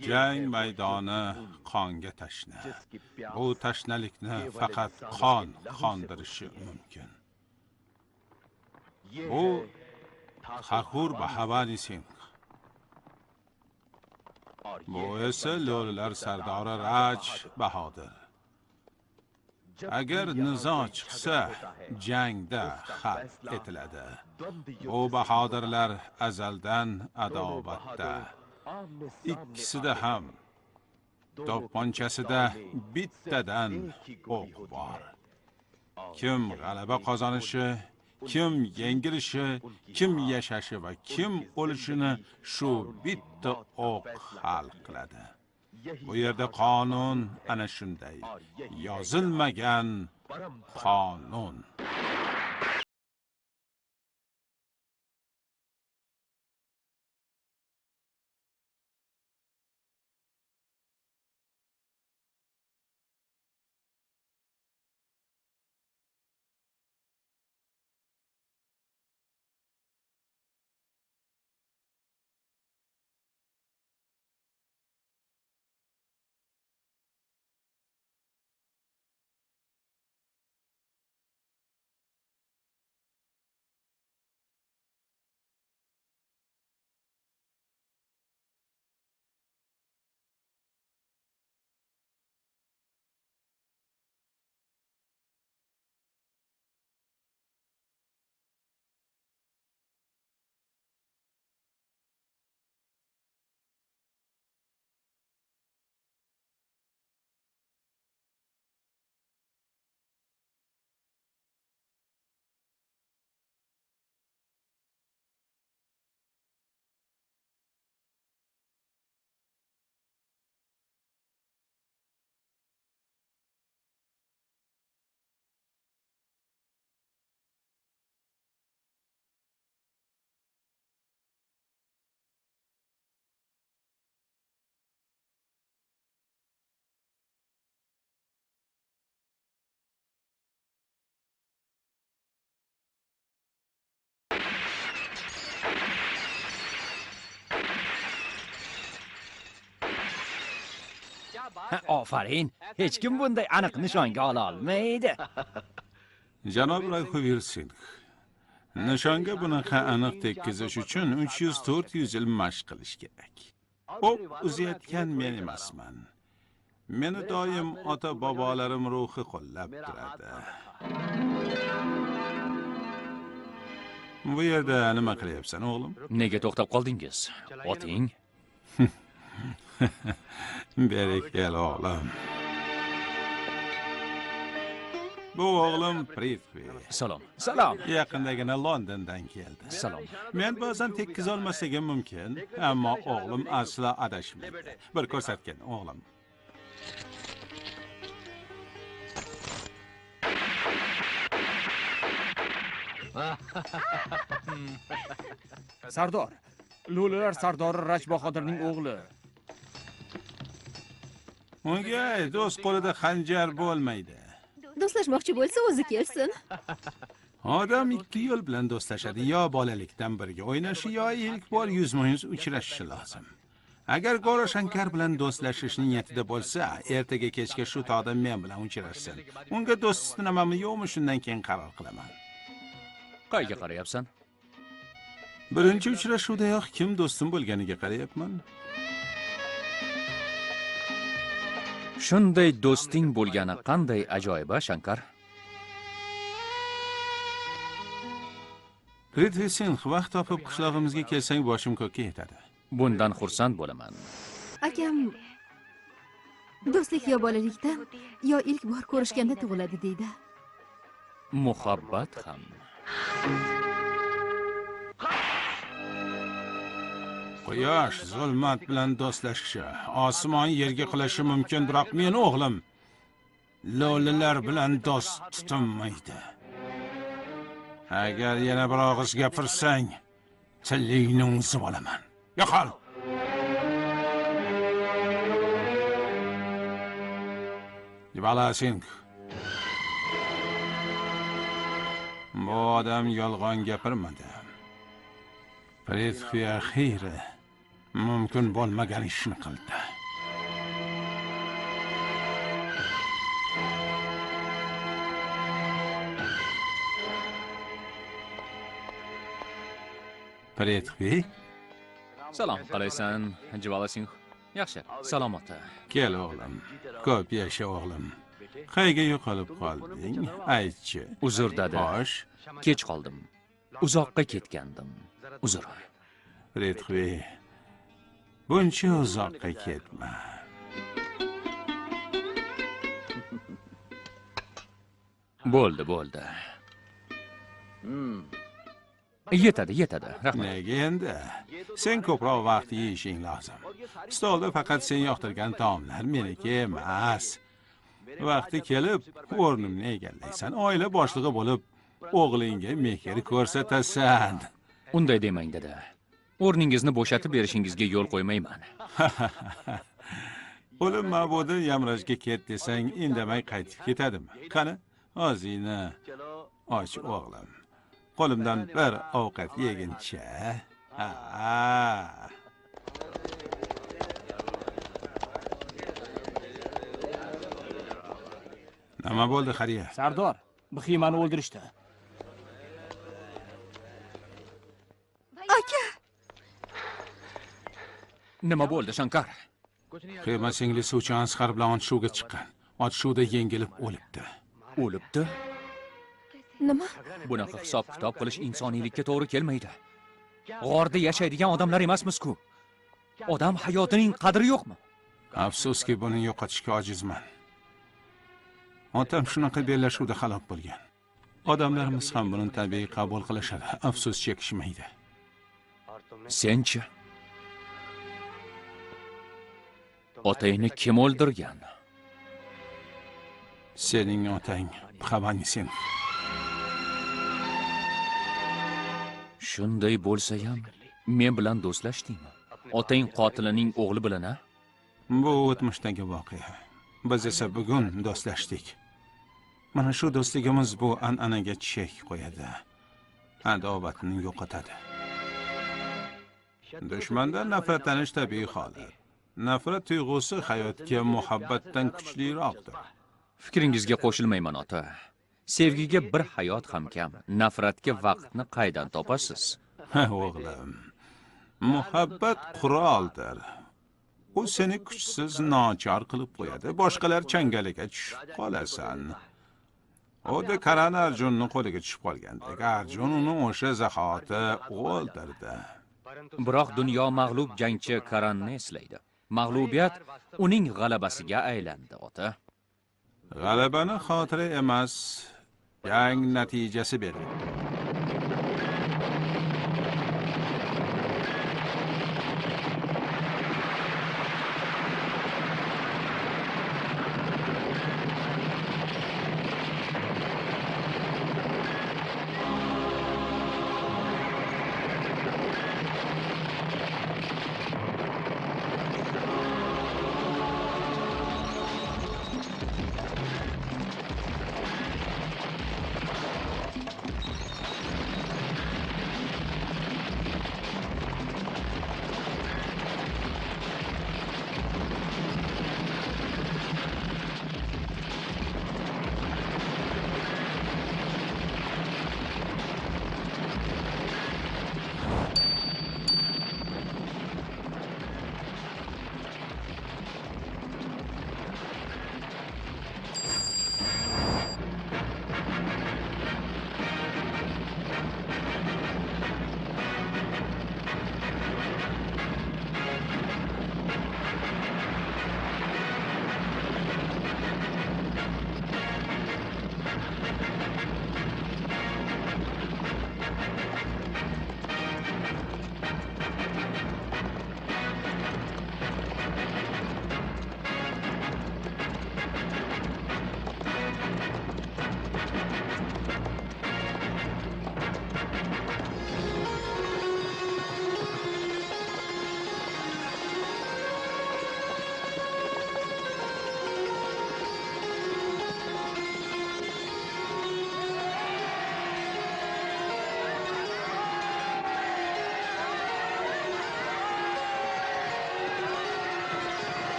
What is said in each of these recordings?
Jang maydoni qonga tashna. Bu tashnalikni faqat qon qondirishi mumkin. Bu Thakur Bhavani Singh. Bu esa lo'lilar sardori Raj Bahodir. Agar nizo chiqsa, jangda hal etiladi. Bu bahodirlar azaldan adovatda. İkisida ham to'pponchasida bittadan o'q bor. Kim g'alaba qozonishi, kim yengilishi, kim yashashi va kim o'lishini shu bitta o'q hal qiladi. Bu yerda qonun ana shunday. Yozilmagan qonun. Aferin. Hech kim bunday aniq nishonga ola olmaydi. Janob Raghuvir Singh, nishonga bunaqa aniq tekkizish uchun 300-400 yil mashq qilish kerak. O'q uzayotgan men emasman. Meni doim ota-bobolarim ruhi qo'llab turadi. Bu yerda nima qilyapsan, o'g'lim? Nega to'xtab qoldingiz? Oting. Berekal o'g'lim. Bu o'g'lim Prithvi. Salom. Salom. Yaqindagina Londondan keldi. Salom. Men ba'zan tekkiz olmasligim mumkin, ammo o'g'lim asla adashmaydi. Bir ko'rsatgin, o'g'lim. Sardor. Lo'lilar sardori Raj Bahodirning o'g'li. Unga do'st qo'lida xanjar bo'lmaydi. Do'stlashmoqchi bo'lsa, o'zi kelsin. Odam ikki yo'l bilan do'stlashadi. Yo bolalikdan birga o'ynashi, yo ilk bor yuzma-yuz uchrashishi lozim. Agar G'oro Shankar bilan do'stlashish niyatida bo'lsa, ertaga kechga shu tog'da men bilan uchrashsin. Unga do'st tunamanmi yo'qmi, shundan keyin qaror qilaman. Qayga qarayapsan? Birinchi uchrashuvdayoq kim do'stim bo'lganiga qarayapman. Shunday do'sting bo'lgani qanday ajoyib, Shankar? Prithvi Singh, vaqt topib qishlog'imizga kelsang boshim ko'kka yetadi. Bundan xursand bo'laman. Akam do'stlik yo bolalikdan, yo ilk bor ko'rishganda tug'iladi deydi. Muhabbat ham. Quyosh zulmat bilan do'stlashishi, osmon yerga qulashi mumkin, biroq men o'g'lim lo'lilar bilan do'st tutinmaydi. Agar yana bir og'iz gapirsang, tilingni uzib olaman. Yo'qol. Jibala Singh. Bu odam yolg'on gapirmadi. Prithvi xeyri mumkin bo'lmagan ishni qildi. Prithvi, Salom qalaysan, Jvala Singh? Yaxshi, salom ota. kel o'g'lim. Ko'p yasha o'g'lim. Qayga yo'qolib qolding? Aytchi. Uzr dada. Xo'sh, Kech qoldim. Uzoqqa ketgandim. Uzr. Prithvi, buncha uzoqqa ketma. Bo'ldi. Yetadi. Rahmat. Nega endi? Sen ko'proq vaqt yeyishing lozim. Stolda faqat sen yoqtirgan taomlar meniki emas. Vaqti kelib, o'rnimni egallaysan. Oila boshlig'i bo'lib, o'g'lingga mehr ko'rsatasan. Unday demang dada. O'rningizni bo'shatib berishingizga yo'l qo'ymayman. O'lim ma'budi yamrashga ket desang, indamay qaytib ketadimi? Qani, og'zingni och o'g'lim. Qo'limdan bir ovqat yeguncha. Nima bo'ldi, qariya? Sardor, Bximani o'ldirishdi. Aka, Nima bo'ldi, Shankar? Xema singlisi uchun Asqar bilan otishuvga chiqqan. Otishuvda yengilib o'libdi. O'libdi? nima? Bunaqa hisob-kitob qilish insoniylikka to'g'ri kelmaydi. G'orda yashaydigan odamlar emasmiz-ku. Odam hayotining qadri yo'qmi? Afsuski, buni yo'qotishga ojizman. Otam shunaqa bellashuvda halok bo'lgan. Odamlarimiz ham buni tabiiy qabul qilishadi. Afsus chekishmaydi. Senchi? Otangni kim o'ldirgan? Sening otang Bxavani sen. Shunday bo'lsa ham, men bilan do'stlashdingmi? Otang qotilining o'g'li bilan, a? Bu o'tmishdagi voqea. Biz esa bugun do'stlashdik. Mana shu do'stligimiz bu an'anaga chek qo'yadi. Adovatni yo'qotadi. Dushmandan nafratlanish tabiiy holat. Nafrat tuyg'usi hayotga muhabbatdan kuchliroqdir. Fikringizga qo'shilmayman, ota. Sevgiga bir hayot ham kam. Nafratga vaqtni qaydan topasiz? Ha, o'g'lim. Muhabbat quroldir. U seni kuchsiz, nochor qilib qo'yadi. Boshqalar changaliga tushib qolasan. O'da Karan Arjunning qo'liga tushib qolgandek, Arjun uni o'sha zahoti o'ldirdi. Biroq dunyo mag'lub jangchi Karanni eslaydi. Mag'lubiyat uning g'alabasiga aylandi, ota. G'alabani xotira emas, jang natijasi berdi.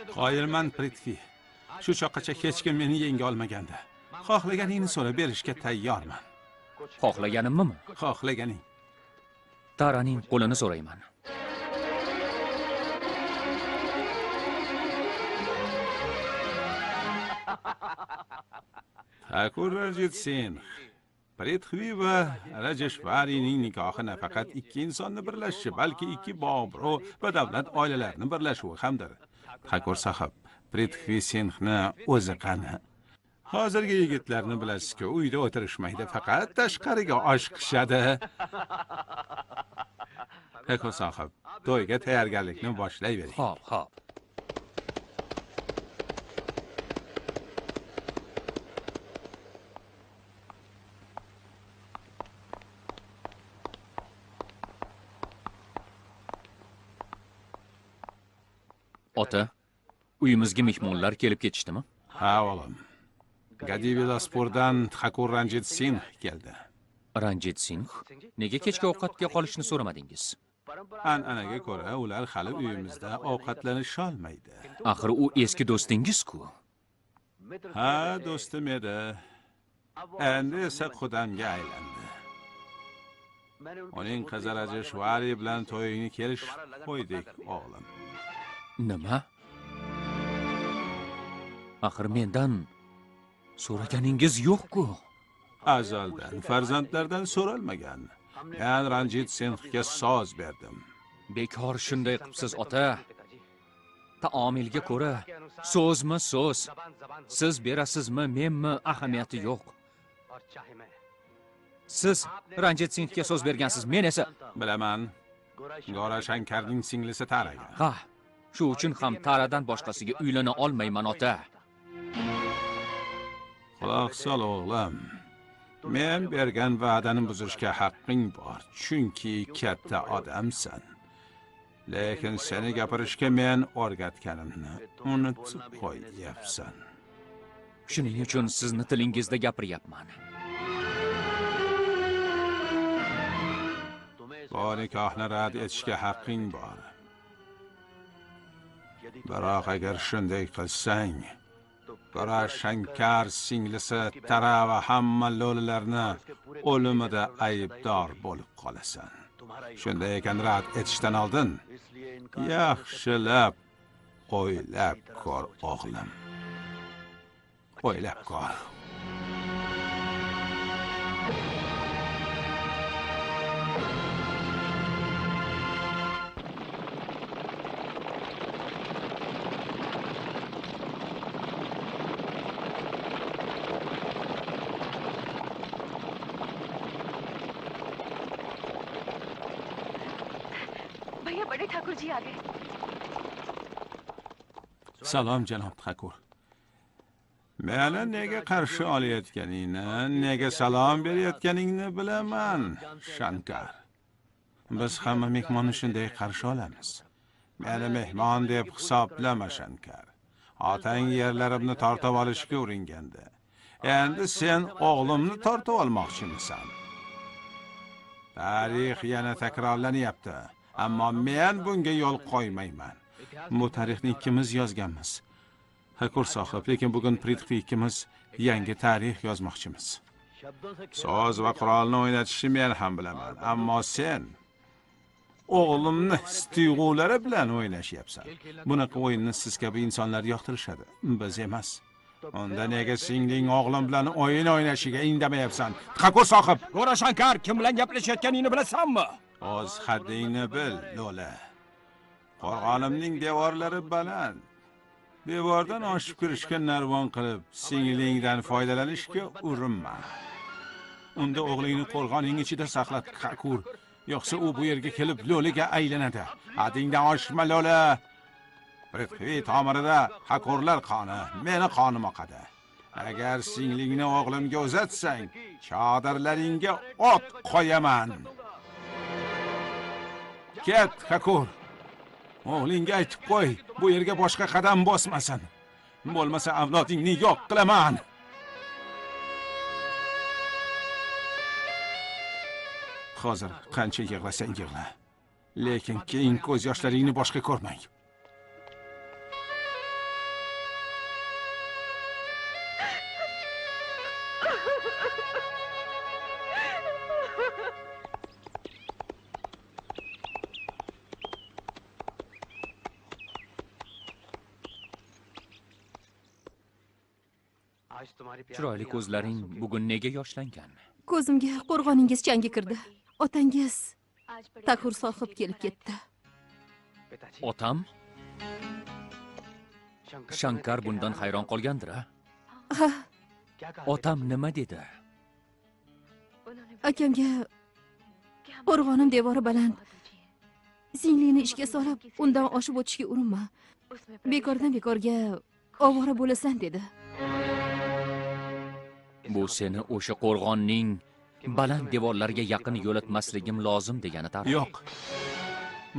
Qoyilman Pritfi. Shu choqqacha hech kim meni yenga olmaganda. Xohlaganingni so'ra berishga tayyorman. Xohlaganimmi? Xohlaganing. Taraning qo'lini so'rayman. Thakur Ranjit Singh. Prithvi va Rajeshwarining nikohi nafaqat ikki insonni birlashishi, balki ikki bobro va davlat oilalarini birlashuvi hamdir. Thakur sohib, Prithvi Singhni o'zi qani? Hozirgi yigitlarni bilasizku, uyda o'tirishmaydi, faqat tashqariga oshiqishadi. Thakur sohib, to'yga tayyorgarlikni boshlayvering. Xo'p, xo'p. Ota, uyimizga mehmonlar kelib ketishdimi? Ha, o'g'lim. Gadivilaspurdan Thakur Ranjit Singh keldi. Ranjit Singh, nega kechki ovqatga qolishni so'ramadingiz? An'anaga ko'ra, ular hali uyimizda ovqatlanisholmaydi. Axir u eski do'stingiz-ku. Ha, do'stim edi. Endi esa qudamga aylandi. Uning qizi Rajeshwari bilan to'yini kelish qo'ydik, o'g'lim. Nima? Axir mendan so'raganingiz yo'q-ku. Azaldan farzandlardan so'ralmagan. Men Ranjit Singhga so'z berdim. Bekor shunday qilibsiz, ota. Taomilga ko'ra so'zmi so'z. Siz berasizmi, menmi, ahamiyati yo'q. Siz Ranjit Singhga so'z bergansiz, men esa Bilaman. Gora Shankarning singlisi Taraga. ha, shu uchun ham Taradan boshqasiga uylana olmayman, ota. Quloq sol, o'g'lim. Men bergan va'dani buzishga haqqing bor, chunki katta odamsan. Lekin seni gapirishga men o'rgatganimni unutib qo'yyapsan. Shuning uchun sizni tilingizda gapiryapman. Bu nikohni rad etishga haqqing bor. Biroq agar shunday qilsang, Gora Shankar singlisi Tara va hamma lo'lilarni o'limida aybdor bo'lib qolasan. Shunday ekan rad etishdan oldin yaxshilab o'ylab ko'r, o'g'lim. O'ylab ko'r. भैया बड़े ठाकुर जी आ गए। Salom janob Thakur. Meni nega qarshi olayotganingni, nega salom berayotganingni bilaman, Shankar. Biz hamma mehmonni shunday qarshi olamiz. Meni mehmon deb hisoblama, Shankar. Otang yerlarimni tortib olishga uringandi. Endi sen o'g'limni tortib olmoqchimisan? Tarix yana takrorlanyapti, ammo men bunga yo'l qo'ymayman. Bu tarixni ikkimiz yozganmiz. Thakur sohib, lekin bugun Prithvi ikkimiz yangi tarix yozmoqchimiz. So'z va qurolni o'ynatishni men ham bilaman, ammo sen o'g'limni his-tuyg'ulari bilan o'ynashyapsan. Bunaqa o'yinni siz kabi insonlar yoqtirishadi, biz emas. Unda nega singling o'g'lim bilan o'yin o'ynashiga indamayapsan? Thakur sohib, Gora Shankar, kim bilan gaplashayotganingni bilasanmi? o'z haddingni bil, lo'la. Qo'rg'onimning devorlari baland. Devordan oshib kirishga narvon qilib, singlingdan foydalanishga urinma. Unda o'g'lingni qo'rg'oning ichida saqlat, Thakur. Yo'qsa u bu yerga kelib lo'liga aylanadi. Haddingdan oshma, lo'la. Prithvi tomirida Thakurlar qoni, meni qonim oqadi. Agar singlingni o'g'limga uzatsang, chodirlaringga ot qo'yaman. Ket, Thakur. O'g'lingga aytib qo'y, bu yerga boshqa qadam bosmasin. Bo'lmasa avlodingni yo'q qilaman. Hozir qancha yig'lasang yig'la. Lekin keyin ko'z yoshlaringni boshqa ko'rmang. Chiroyli ko'zlaring bugun nega yoshlangan? Ko'zimga qo'rg'oningiz changi kirdi. Otangiz Takur sohib kelib ketdi. Otam? Shankar bundan hayron qolgandir, a? Ha, Otam nima dedi? akamga qo'rg'onim devori baland. Singlingni ishga solib, undan oshib o'tishga urinma. Bekordan bekorga ovora bo'lasan dedi. Bu seni o'sha qo'rg'onning baland devorlariga yaqin yo'latmasligim lozim degani tarix. Yo'q.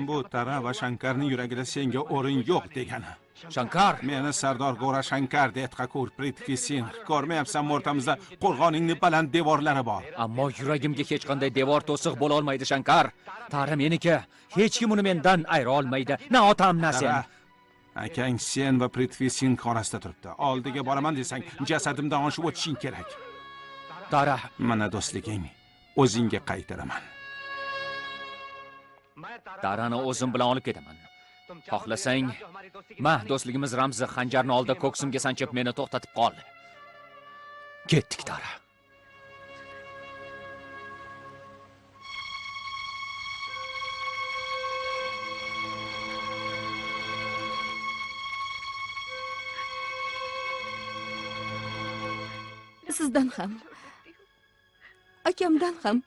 Bu Tara va Shankarning yuragida senga o'rin yo'q degani. Shankar, Meni Sardor G'ora Shankar deb Thakur Prithvisin. Ko'rmayapsan, o'rtamizda qo'rg'oningning baland devorlari bor. ammo yuragimga hech qanday devor to'siq bo'la olmaydi, Shankar. Tara meniki. Hech kim uni mendan ayira olmaydi. Na otam, na sen. Tara, akang sen va Prithvisin orasida turibdi. Oldiga boraman desang, jasadimdan oshib o'tishing kerak. Tara, Mana do'stliging o'zingga qaytaraman. Tarani o'zim bilan olib ketaman. Xohlasang, do'stligimiz ramzi xanjarni oldi ko'ksimga sanchib meni to'xtatib qol. Ketdik, Tara. Sizdan ham, akamdan ham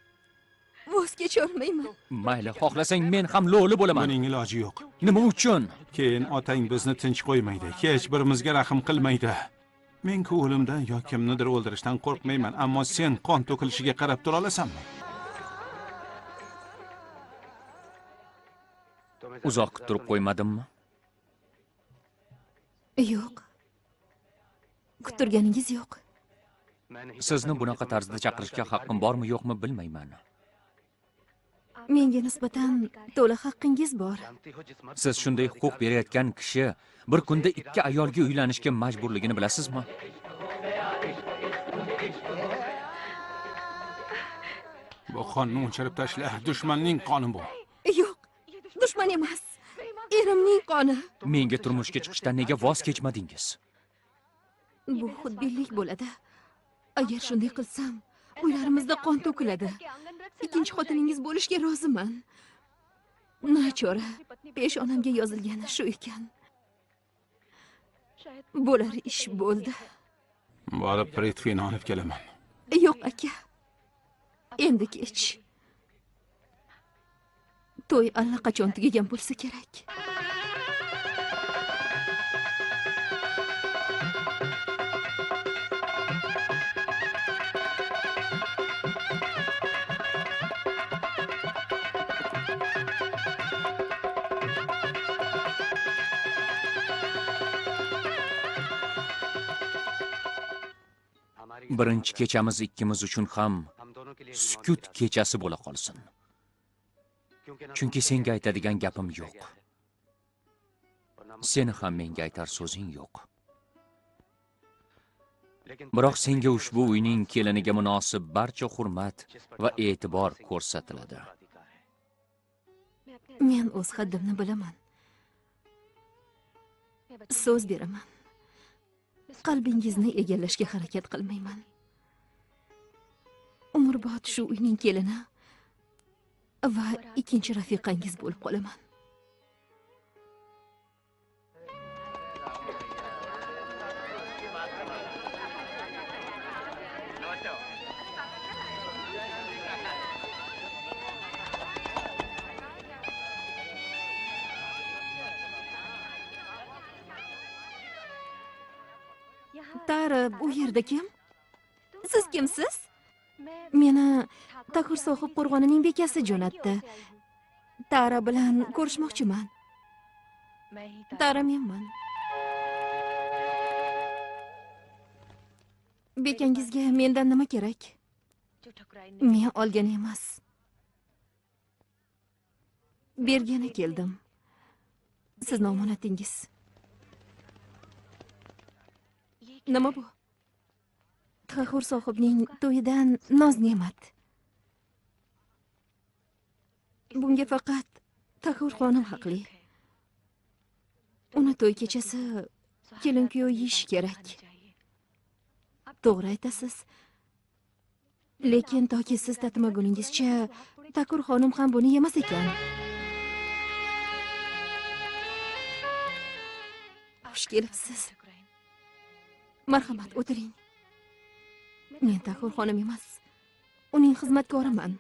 voz kecha olmayman. Mayli, xohlasang men ham lo'li bo'laman. Buning iloji yo'q. Nima uchun? Keyin otang bizni tinch qo'ymaydi. Hech birimizga rahm qilmaydi. Men ku o'limdan yo kimnidir o'ldirishdan qo'rqmayman, ammo sen qon to'kilishiga qarab tura olasanmi? Uzoq kuttirib qo'ymadimmi? Yo'q. Kuttirganingiz yo'q. Sizni bunaqa tarzda chaqirishga haqqim bormi, yo'qmi bilmayman. Menga nisbatan to'la haqqingiz bor. Siz shunday huquq berayotgan kishi bir kunda ikki ayolga uylanishga majburligini bilasizmi? Bu qonni o'chirib tashla. Dushmanning qoni bu. Yo'q, dushman emas. Erimning qoni. Menga turmushga chiqishdan nega voz kechmadingiz? Bu xudbinlik bo'ladi. Agar shunday qilsam, uylarimizda qon to'kiladi. Ikkinchi xotiningiz bo'lishga roziman. Nachora, peshonamga yozilgani shu ekan. Bo'lar ish bo'ldi. Borib Prithvini olib kelaman. Yo'q aka. Endi kech. To'y allaqachon tugagan bo'lsa kerak. Birinchi kechamiz ikkimiz uchun ham sukut kechasi bo'la qolsin. Chunki senga aytadigan gapim yo'q. Seni ham menga aytar so'zing yo'q. Biroq senga ushbu uyning keliniga munosib barcha hurmat va e'tibor ko'rsatiladi. Men o'z haddimni bilaman. So'z beraman. Qalbingizni egallashga harakat qilmayman. Umrbod shu uyning kelini va ikkinchi rafiqangiz bo'lib qolaman. Tara, bu yerda kim? Siz kimsiz? Meni Takur sohib qo'rg'onining bekasi jo'natdi. Tara bilan ko'rishmoqchiman. Tara menman. Bekangizga mendan nima kerak? Men olgani emas. Bergani keldim. Sizning omonatingiz. Nima bu? Takur sohibning to'yidan noz-ne'mat. Bunga faqat Takur xonim haqli. Uni to'y kechasi kelin-kuyov yeyish kerak. To'g'ri aytasiz. Lekin toki siz tatimaguningizcha Takur xonim ham buni yemas ekan. Xush kelibsiz. Marhamat, o'tiring. Men Takur xonim emas, uning xizmatkoriman.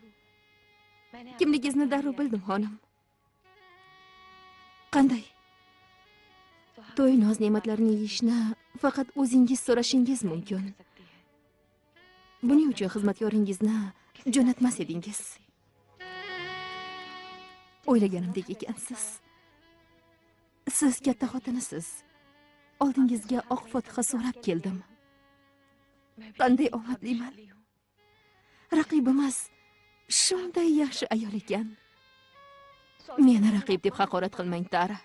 Kimligingizni darrov bildim, xonim. Qanday? To'y noz-ne'matlarini yeyishni faqat o'zingiz so'rashingiz mumkin. Buning uchun xizmatkoringizni jo'natmas edingiz. O'ylaganimdek ekansiz. Siz katta xotinisiz. Oldingizga oq fotiha so'rab keldim. Qanday omadliman. Raqibimiz shunday yaxshi ayol ekan. Meni raqib deb haqorat qilmang, Tara.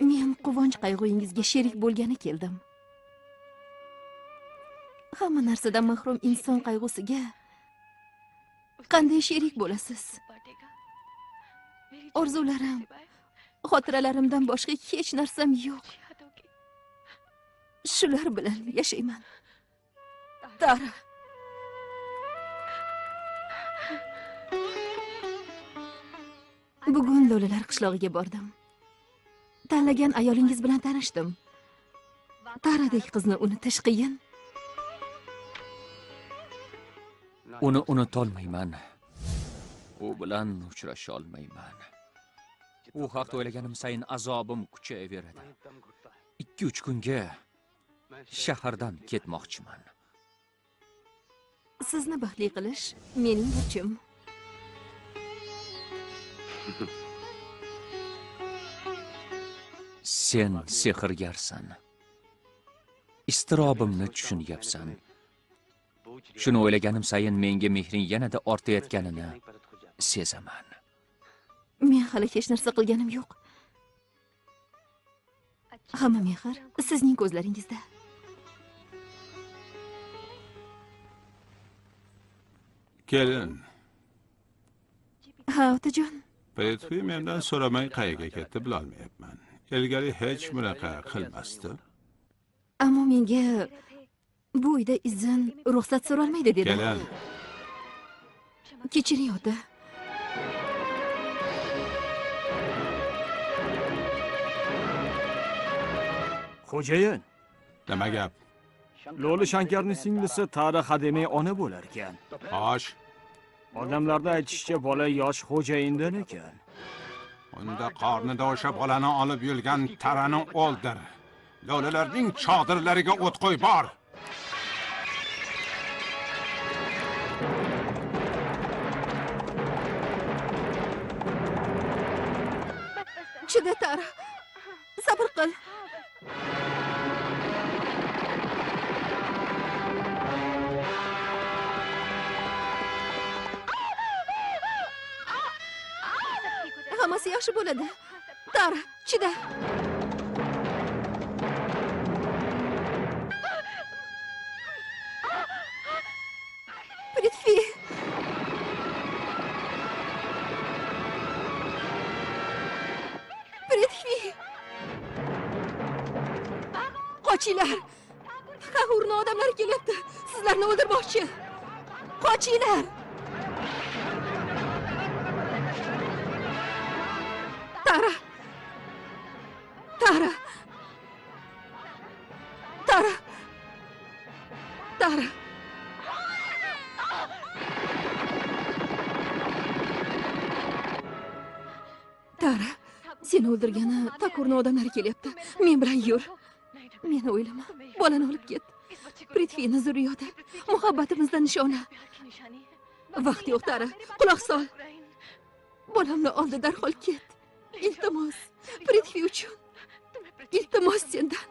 Men quvonch qayg'ungizga sherik bo'lgani keldim. Hamma narsadan mahrum inson qayg'usiga qanday sherik bo'lasiz? Orzularim, xotiralarimdan boshqa hech narsam yo'q. Shular bilan yashayman. Tara. Bugun Lo'lilar qishlog'iga bordim. Tanlagan ayolingiz bilan tanishdim. Taradek qizni unutish qiyin. Uni unutolmayman. U bilan uchrasha olmayman. U haqda o'ylaganim sayin azobim kuchayaveradi. 2-3 kunga shahardan ketmoqchiman. Sizni baxtli qilish mening burchim. Sen sehrgarsan. Istirobimni tushunyapsan. Shuni o'ylaganim sayin menga mehring yanada ortayotganini sezaman. Men hali hech narsa qilganim yo'q. Hamma mehr sizning ko'zlaringizda. Kelin, Ha, otajon. Prithvi mendan so'ramay qayerga ketdi bilolmayapman. Ilgari hech bunaqa qilmasdi. Ammo menga bu uyda izin ruxsat so'ralmaydi dedi. Kelin, Kechiring, ota. Xo'jayin, nima gap? Lo'li Shankarning singlisi Tara hademay ona bo'lar ekan. Xo'sh, Odamlarda aytishicha bola yosh xo'jayindan ekan. unda qornida o'sha bolani olib yurgan Tarani o'ldir. Lo'lilarning chodirlariga o't qo'y bor. Chida, Tara. Sabr qil. Hammasi yaxshi bo'ladi. Tara, chida. Prithvi. Prithvi. Qochinglar. Tahurni odamlar kelyapti. Sizlarni o'ldirmoqchi. Qochinglar. Tara. Tara. Tara. Tara. Tara, seni o'ldirgani Takurni odamlari kelyapti. Men bilan yur. Meni o'ylama. Bolani olib ket. Prithvini zurriyoti, muhabbatimizdan nishona. Vaqt yo'q, Tara. Quloq sol. Bolamni oldi, darhol ket. Iltimos, Prithvi uchun. Iltimos sendan.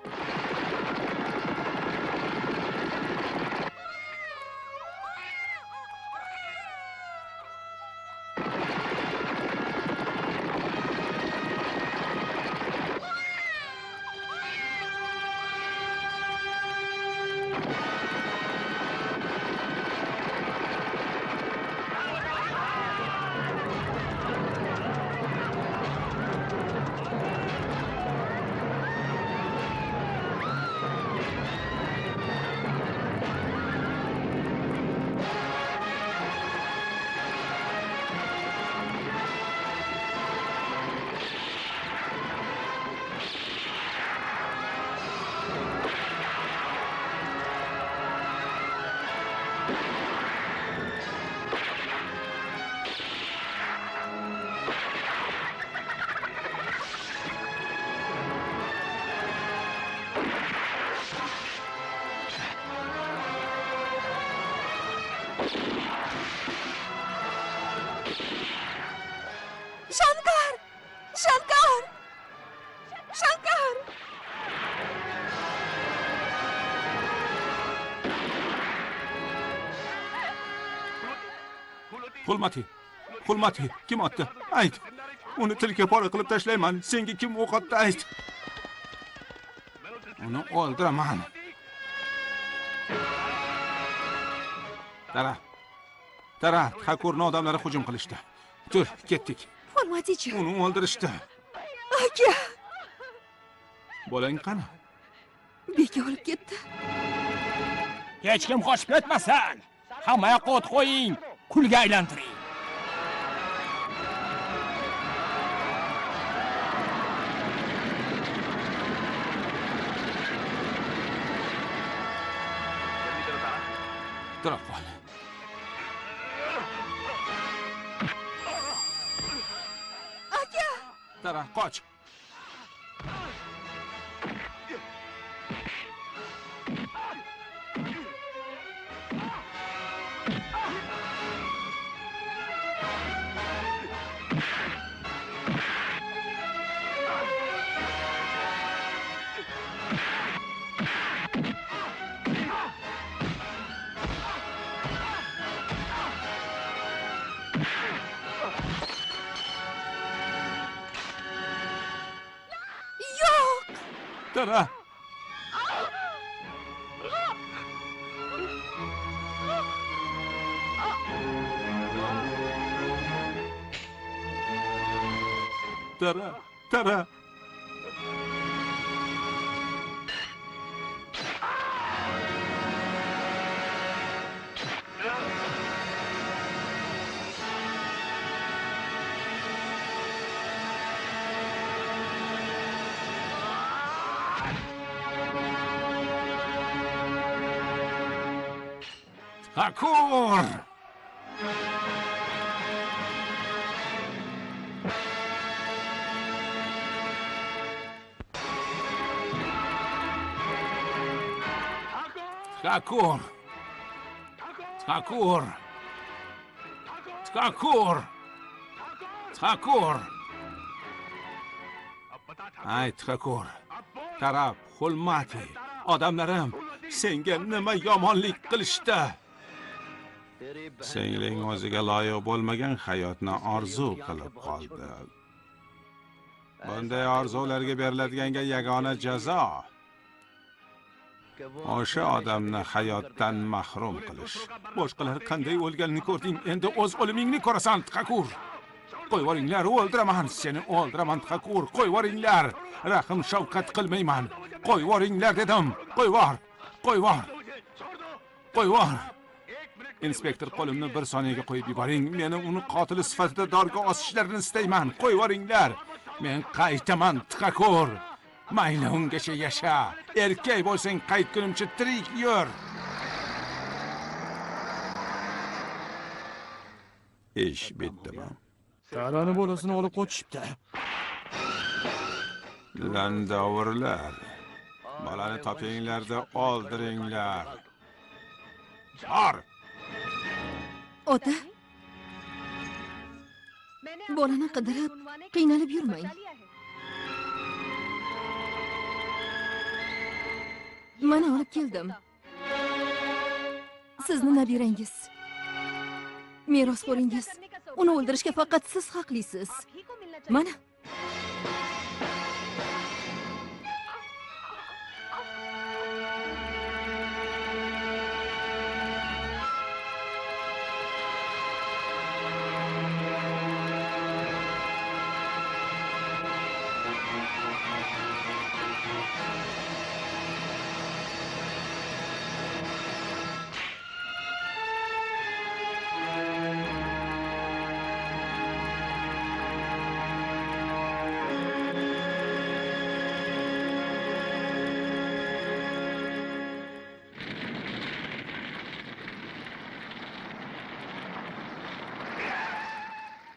Xulmati, kim otdi? Ayt. Uni tilka pora qilib tashlayman. Senga kim o'q otdi? Ayt. Uni o'ldiraman. Tara, Txakurning odamlari hujum qilishdi. Tur, ketdik. Xolmatichi. Uni o'ldirishdi. Aka, Bolang qani? beka olib ketdi. Hech kim qochib ketmasin. Hamma yoqqa o't qo'ying. Kulga aylantiring. Tura qol. Aka, Tara, qoch. yo'q. Tara. Tara. Txakur! Txakur! Ay, Txakur. Tarab, Xulmati, odamlarim, senga nima yomonlik qilishdi? Singling o'ziga loyiq bo'lmagan hayotni orzu qilib qoldi. Bunday orzularga beriladigan yagona jazo o'sha odamni hayotdan mahrum qilish. Boshqalar qanday o'lganini ko'rding, endi o'z o'limingni ko'rasan, Txakur. Qo'yvoringlar, o'ldiraman, seni o'ldiraman, Txakur. Qo'yvoringlar, rahim shafqat qilmayman. Qo'yvoringlar dedim. Qo'yvor. Inspektor, qo'limni bir soniyaga qo'yib yuboring. Meni uni qotili sifatida dorga osishlarini istayman. Qo'yvoringlar. Men qaytaman, Txakur. Mayli ungacha yasha. Erkak bo'lsang qaytgunimcha tirik yur. Ish bitdimi? Tarani bolasini olib qochishibdi. Landavrlar. Bolani topinglarda o'ldiringlar. Bor. Ota, bolani qidirib, qiynalib yurmang. Mana olib keldim. Sizni nabirangiz. Merosxo'ringiz. Uni o'ldirishga faqat siz haqlisiz. Mana.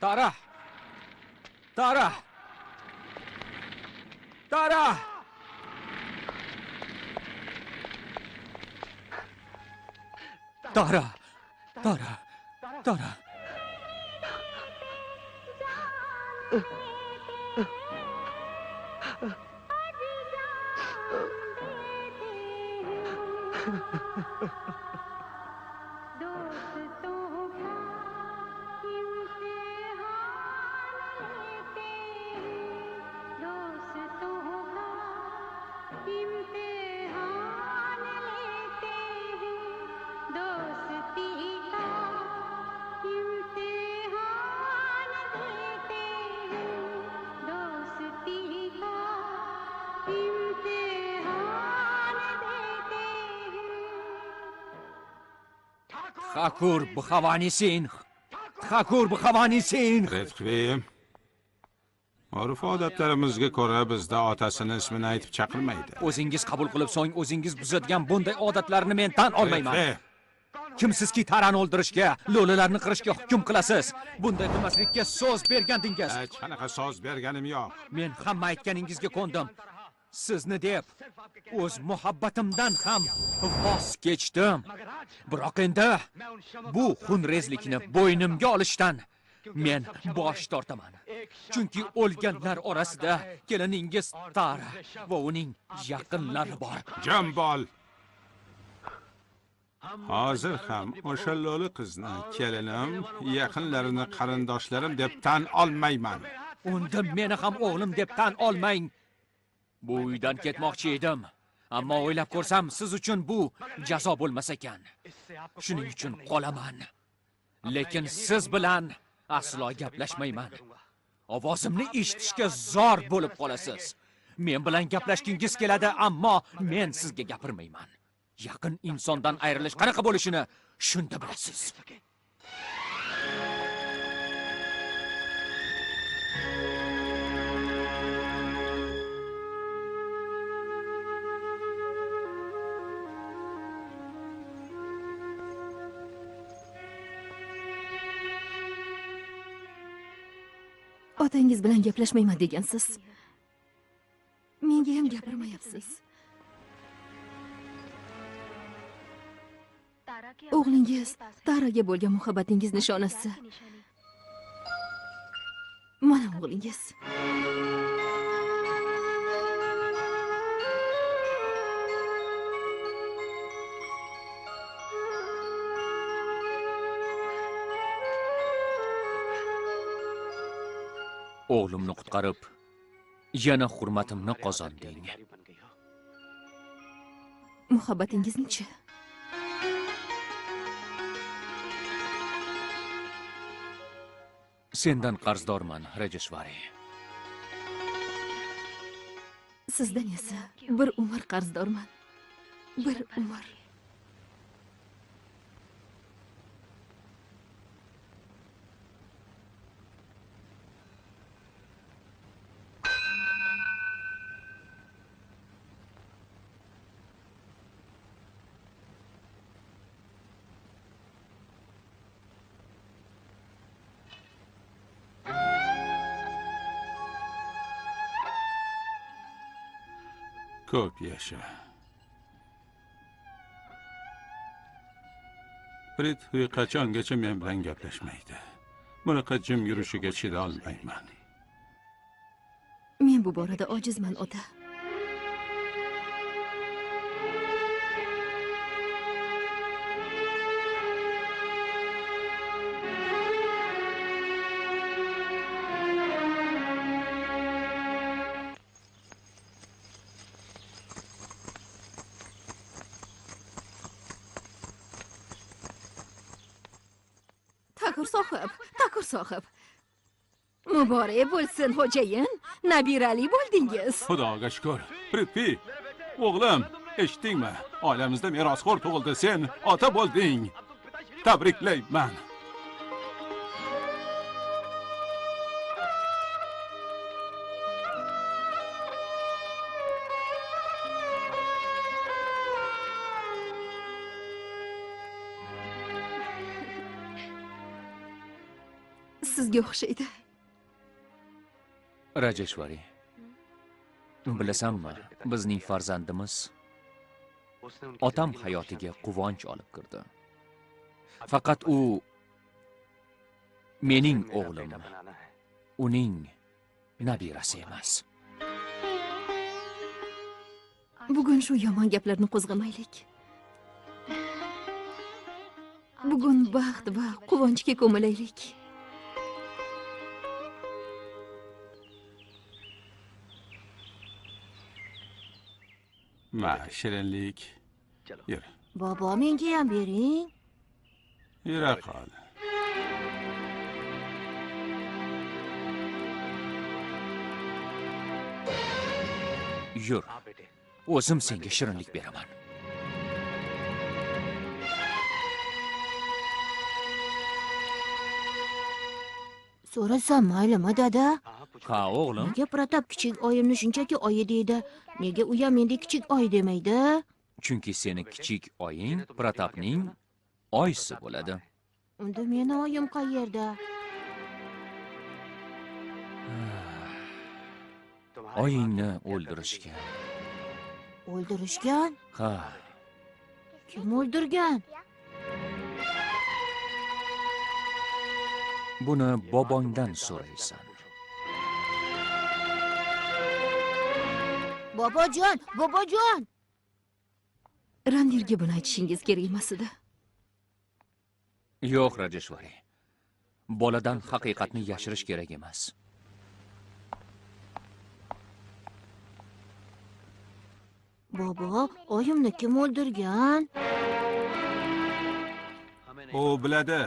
Tara! Tara! Tara! Tara! Tara! Tara! Thakur Bhavani Singh. Thakur Bhavani Singh. Redkvi. Urf odatlarimizga ko'ra bizda otasini ismini aytib chaqirmaydi. O'zingiz qabul qilib so'ng o'zingiz buzadigan bunday odatlarni men tan olmayman. Redkvi. Kimsizki tarani o'ldirishga, lo'lilarni qirishga hukm qilasiz. Bunday qilmaslikka so'z bergandingiz. Hech qanaqa so'z berganim yo'q. Men hamma aytganingizga ko'ndim. Sizni deb o'z muhabbatimdan ham voz kechdim. Biroq endi bu xunrezlikni bo'ynimga olishdan men bosh tortaman. Chunki o'lganlar orasida keliningiz Tara va uning yaqinlari bor. Jam bo'l. Hozir ham o'sha lo'li qizni kelinim, yaqinlarini qarindoshlarim deb tan olmayman. Unda meni ham o'g'lim deb tan olmang. Bu uydan ketmoqchi edim. Ammo o'ylab ko'rsam, siz uchun bu jazo bo'lmas ekan. Shuning uchun qolaman. Lekin siz bilan aslo gaplashmayman. Ovozimni eshitishga zor bo'lib qolasiz. Men bilan gaplashgingiz keladi, ammo men sizga gapirmayman. Yaqin insondan ayrilish qanaqa bo'lishini shunda bilasiz. Otangiz bilan gaplashmayman degansiz. Menga ham gapirmayapsiz. O'g'lingiz Taraga bo'lgan muhabbatingiz nishonasi. Mana o'g'lingiz. O'g'limni qutqarib, yana hurmatimni qozonding. Muhabbatingizni-chi? Sendan qarzdorman, Rajeshwari. Sizdan esa bir umr qarzdorman. Bir umr. Ko'p yasha. Prithvi qachongacha men bilan gaplashmaydi. Bunaqa jim yurishiga chida olmayman. Men bu borada ojizman, ota. Thakur sohib. Muborak bo'lsin, xo'jayin. Nabirali bo'ldingiz. Xudoga shukr. Prithvi, o'g'lim, eshitdingmi? Oilamizda merosxo'r tug'ildi. Sen ota bo'lding. Tabriklayman. Sizga o'xshaydi. Rajeshwari. Bilasanmi, bizning farzandimiz otam hayotiga quvonch olib kirdi. Faqat u mening o'g'lim, uning nabirasi emas. Bugun shu yomon gaplarni qo'zg'amaylik. Bugun baxt va quvonchga ko'milaylik. Ma, shirinlik. Yur. Bobo, menga ham bering. Yura qol. Yur. O'zim senga shirinlik beraman. So'rasam maylimi, dada? Ha, o'g'lim. Nega Protap kichik oyimni shunchaki oyi deydi? Nega u ham mendek kichik oy demaydi? Chunki seni kichik oying Protapning oyisi bo'ladi. Unda meni oyim qayerda? Oyingni o'ldirishgan. O'ldirishgan? Ha, Kim o'ldirgan? buni bobongdan so'raysan. Bobojon, bobojon! Ranvirga buni aytishingiz kerak emas edi. Yo'q, Rajeshwari. Boladan haqiqatni yashirish kerak emas. Bobo, oyimni kim o'ldirgan? U biladi,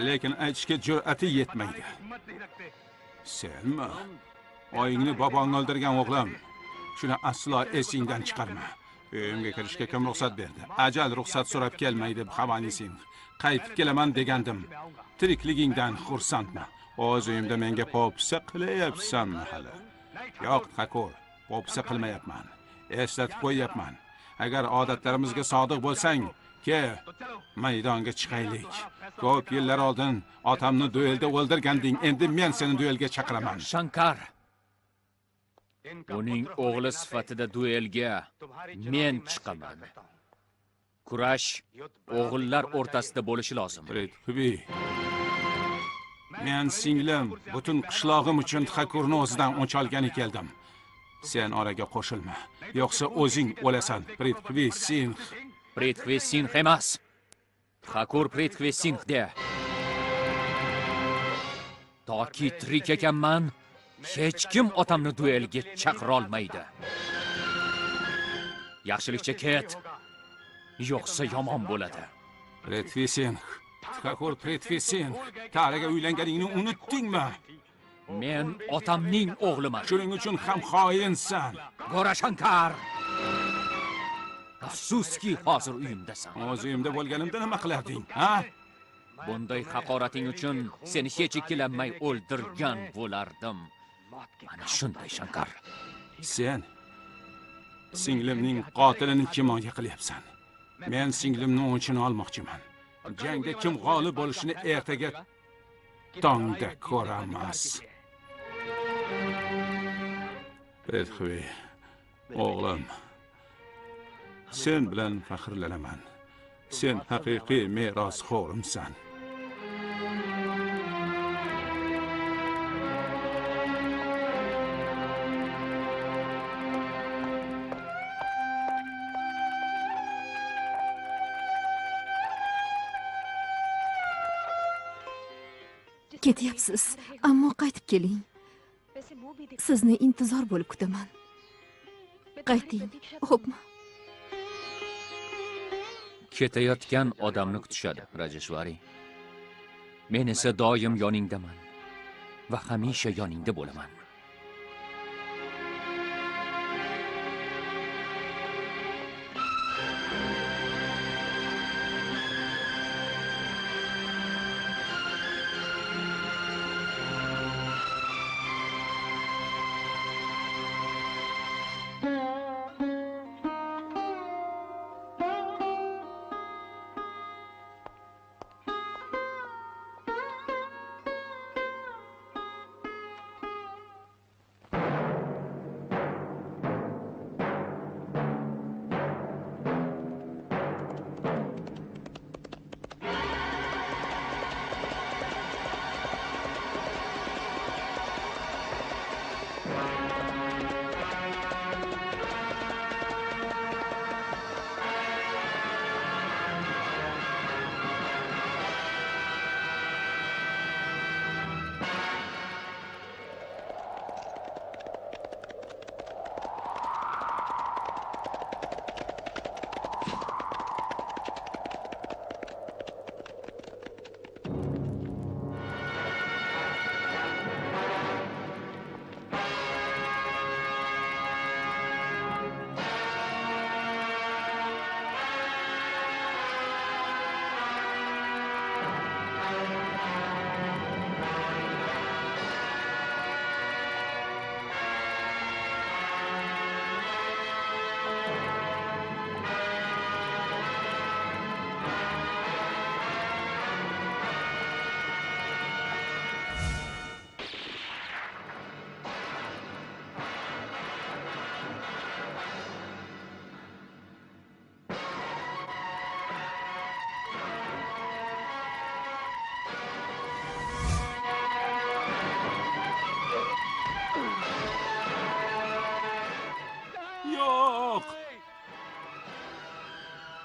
lekin aytishga jur'ati yetmaydi. Senmi? Oyingni bobong o'ldirgan o'g'lim. Shuni aslo esingdan chiqarma. Uyimga kirishga kim ruxsat berdi? Ajal ruxsat so'rab kelmaydi, Bhavanisin. Qaytib kelaman degandim. Tirikligingdan xursandman. O'z uyimda menga popsa qilyapsanmi hali? Yo'q, Thakur, popsa qilmayapman. Eslatib qo'yapman. Agar odatlarimizga sodiq bo'lsang, ke maydonga chiqaylik. Ko'p yillar oldin otamni duelda o'ldirganding, endi men seni duelga chaqiraman. Shankar, uning o'g'li sifatida duelga men chiqaman. Kurash o'g'illar o'rtasida bo'lishi lozim. Prithvi, men singlim butun qishlog'im uchun Thakurni o'zidan o'ch olgani keldim. Sen oraga qo'shilma, yo'qsa o'zing o'lasan. Prithvi Singh. Prithvi Singh emas. Thakur Prithvi Singh de. Toki tirik ekanman, hech kim otamni duelga chaqira olmaydi. Yaxshilikcha ket, yo'qsa yomon bo'ladi. Prithvi Singh. Thakur Prithvi Singh. Taraga uylanganingni unutdingmi? Men otamning o'g'liman. Shuning uchun ham xoinsan. Gora Shankar. Afsuski hozir uyimdasan. O'z uyimda bo'lganimda nima qilarding, ha? Bunday haqorating uchun seni hech ikkilanmay o'ldirgan bo'lardim. Mana shunday, Shankar. Sen singlimning qotilini himoya qilyapsan. Men singlimni o'chini olmoqchiman. Jangda kim g'olib bo'lishini ertaga tongda ko'ramiz. Prithvi, o'g'lim, sen bilan faxrlanaman. Sen haqiqiy merosxo'rimsan. Ketyapsiz, ammo qaytib keling. Sizni intizor bo'lib kutaman. Qayting, xo'pmi? Ketayotgan odamni kutishadi, Rajeshwari. Men esa doim yoningdaman va hamisha yoningda bo'laman.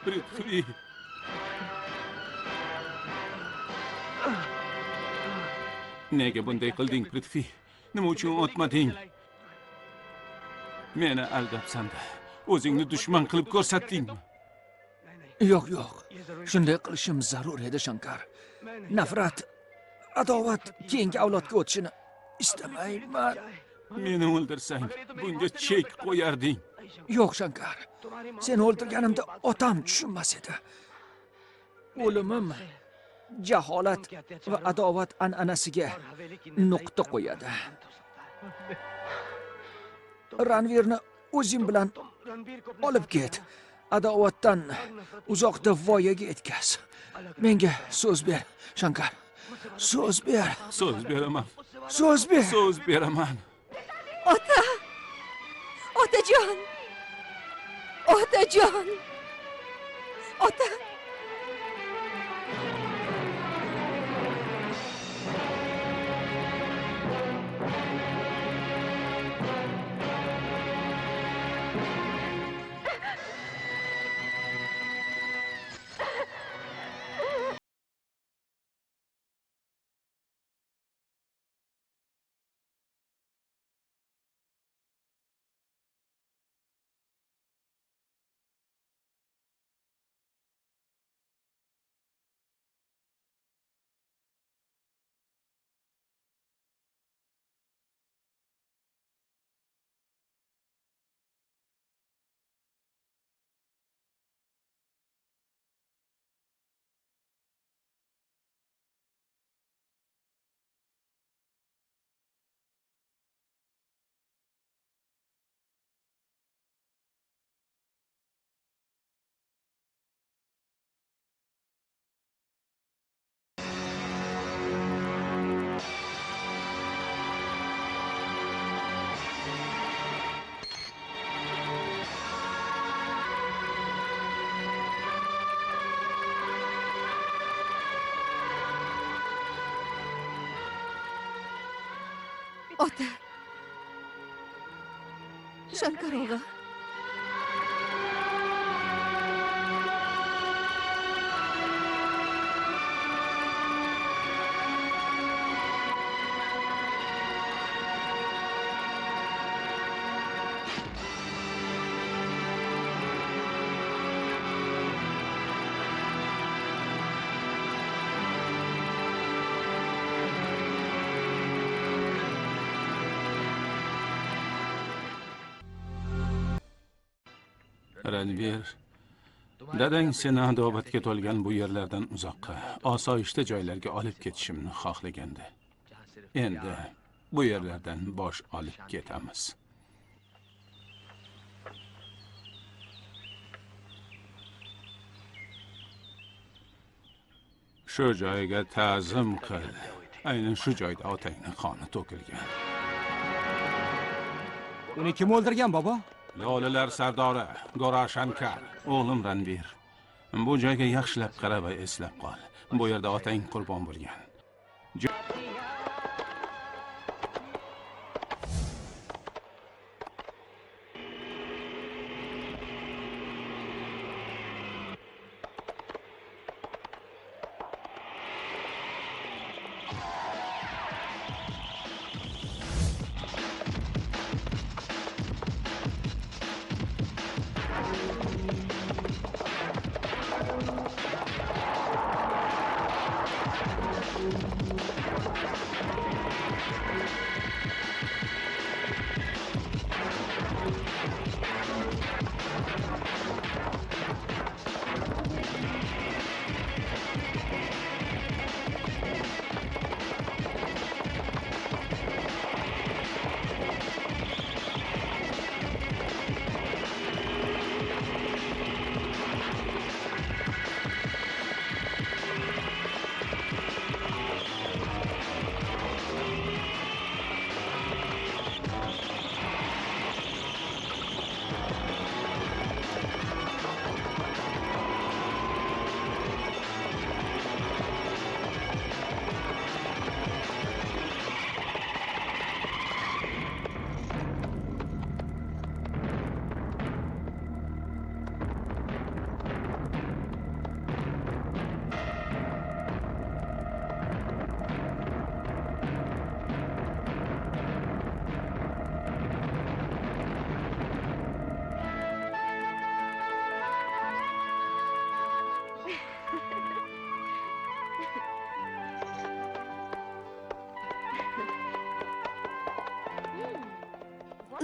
Prithvi. Nega bunday qilding, Prithvi? Nima uchun otmading? Meni aldabsan-da. O'zingni dushman qilib ko'rsatdingmi? Yo'q, yo'q. Shunday qilishim zarur edi, Shankar. Nafrat, adovat keyingi avlodga o'tishini istamayman. Meni o'ldirsang, bunga chek qo'yarding. Yo'q, Shankar. Seni o'ldirganimda otam tushunmas edi. O'limim jaholat va adovat an'anasiga nuqta qo'yadi. Ranvirni o'zing bilan olib ket. Adovatdan uzoqda voyaga yetkaz. Menga so'z ber, Shankar. So'z ber. So'z beraman. So'z ber. So'z beraman. Ota! Otajon! Otajon! Ota! Ota. Shankar og'a. Ranvir, dadang seni adovatga to'lgan bu yerlardan uzoqqa, osoyishta joylarga olib ketishimni xohlagandi. Endi bu yerlardan bosh olib ketamiz. Shu joyga ta'zim qil. Aynan shu joyda otangning qoni to'kilgan. Uni kim o'ldirgan, bobo? Lolalar sardori Gora Shankar, o'g'lim Ranvir. Bu joyga yaxshilab qara va eslab qol. Bu yerda otang qurbon bo'lgan.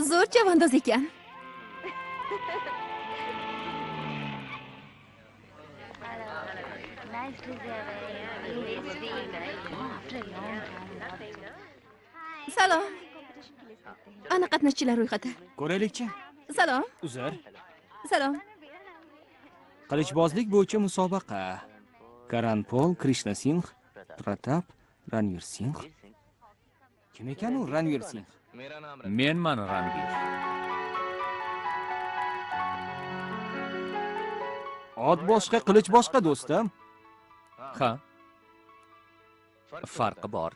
Zo'r chavandoz ekan. Salom. Ana qatnashchilar ro'yxati. Ko'raylikchi. Salom. Uzr. Salom. Qilichbozlik bo'yicha musobaqa. Karanpol, Krishna Singh, Pratap, Ranvir Singh. Kim ekan u Ranvir Singh? Menman Ranvir. Ot boshqa, qilich boshqa do'stim. Ha. Farqi bor.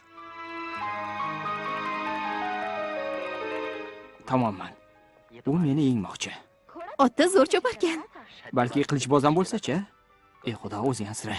Tamomman. U meni yengmoqchi. Otda zo'r choparkan. Balki qilichboz ham bo'lsa-chi? Ey xudo, o'zing asra.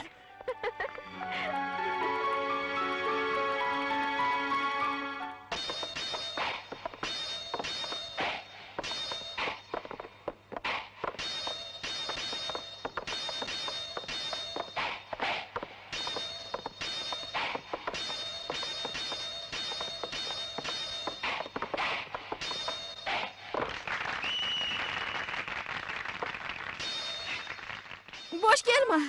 Bosh kelma.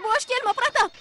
Bosh kelma, Pratap.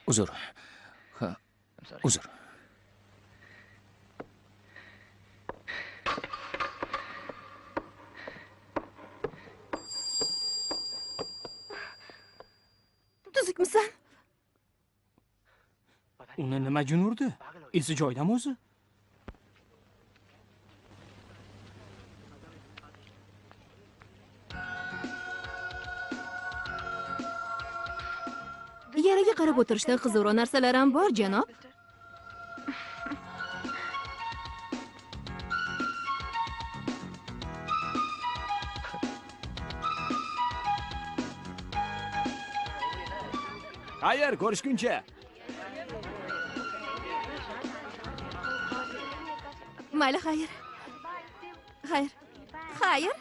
Uzr. Ha. Uzr. Tuzukmisan? Uni nima jin urdi? Esi joyidami o'zi? Yaraga qarab o'tirishda qiziqroq narsalar ham bor, janob. Xayr, ko'rishguncha. Mayli, xayr. Xayr. Xayr.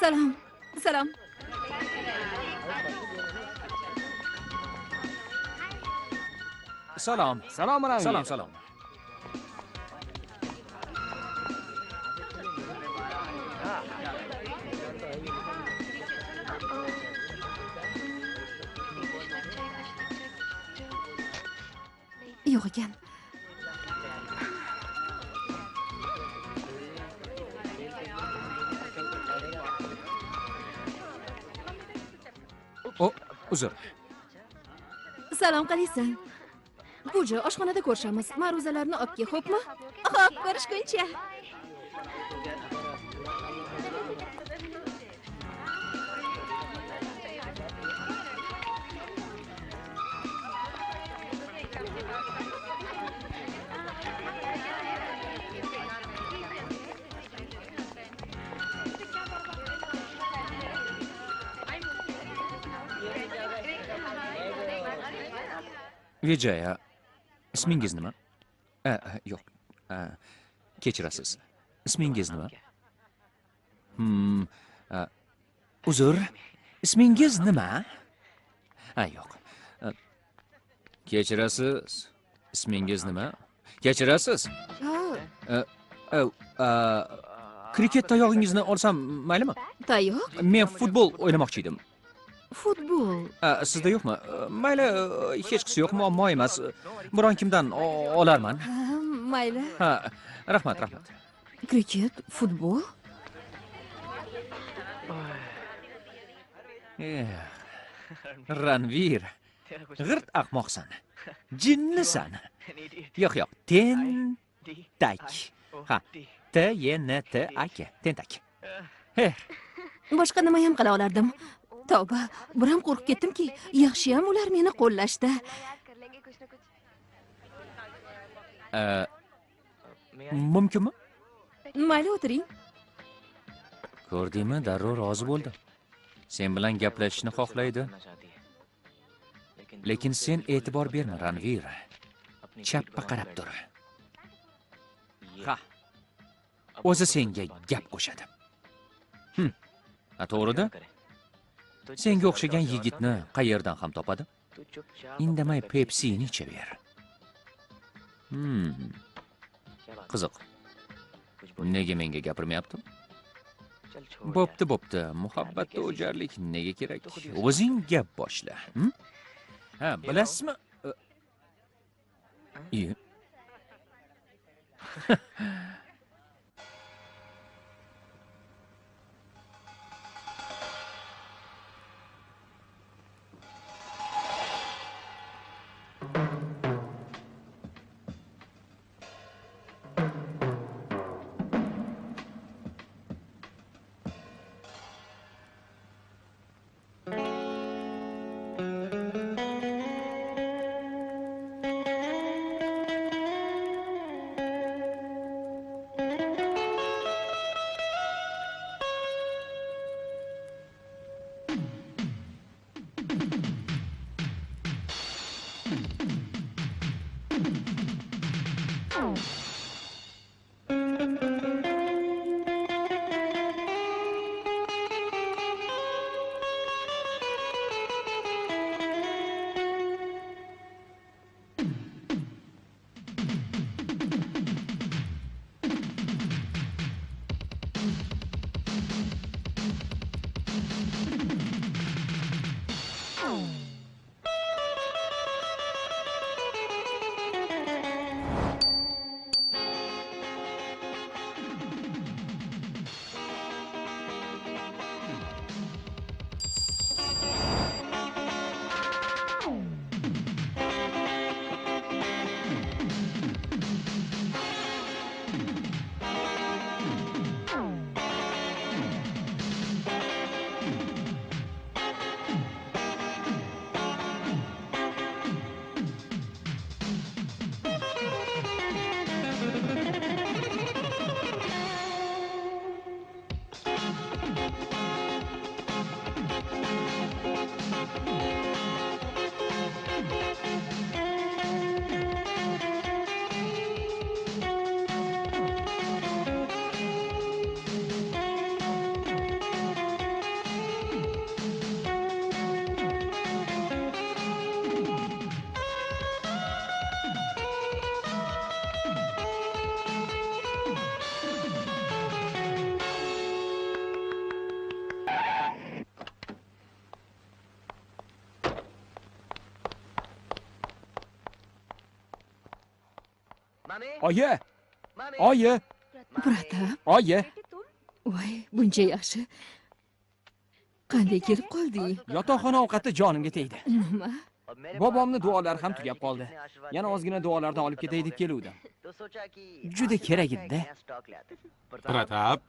Salom. Salom. Salom. Salom, Ranvir. Salom, salom. Yo'q ekan. O, uzr. Salom qalaysan? Buja, oshxonada ko'rishamiz. Ma'ruzalarni olib kel, xo'pmi? Xo'p, ko'rishguncha. Vijaya, ismingiz nima? Yo'q. Kechirasiz. Ismingiz nima? Uzr. Ismingiz nima? Yo'q. Kechirasiz. Ismingiz nima? Kechirasiz. Kriket tayog'ingizni olsam maylimi? Tayoq? Men futbol o'ynamoqchi edim. Futbol. Sizda yo'qmi? Mayli, hech qisi yo'q, muammo emas. Biron kimdan olarman. Mayli. Rahmat. Kriket, futbol. Ranvir, g'irt ahmoqsan. Jinnisan. Yo'q, tentak. T-Y-N-T-A-K. Tentak. Boshqa nima ham qila olardim? Tavba, bir ham qo'rqib ketdimki, yaxshiyam ular meni qo'llashdi. Mumkinmi? Mayli, o'tiring. Ko'rdingmi, darrov rozi bo'ldi. Sen bilan gaplashishni xohlaydi. Lekin sen e'tibor berma, Ranvir. Chappa qarab tur. O'zi senga gap qo'shadi. To'g'ri-da? Senga o'xshagan yigitni qayerdan ham topadi? Indamay Pepsi'ni ichaver. Qiziq. Nega menga gapirmayapti? Bo'pti. Muhabbatda o'jarlik nega kerak? O'zing gap boshla. Bilasizmi? Oyi! Oyi! Pratap, Oyi! voy, buncha yaxshi. Qanday kelib qolding? Yotoqxona ovqati jonimga tegdi. Nima? Bobomni duolari ham tugab qoldi. Yana ozgina duolardan olib ketay deb keluvdim. Juda kerak edi-da. Pratap,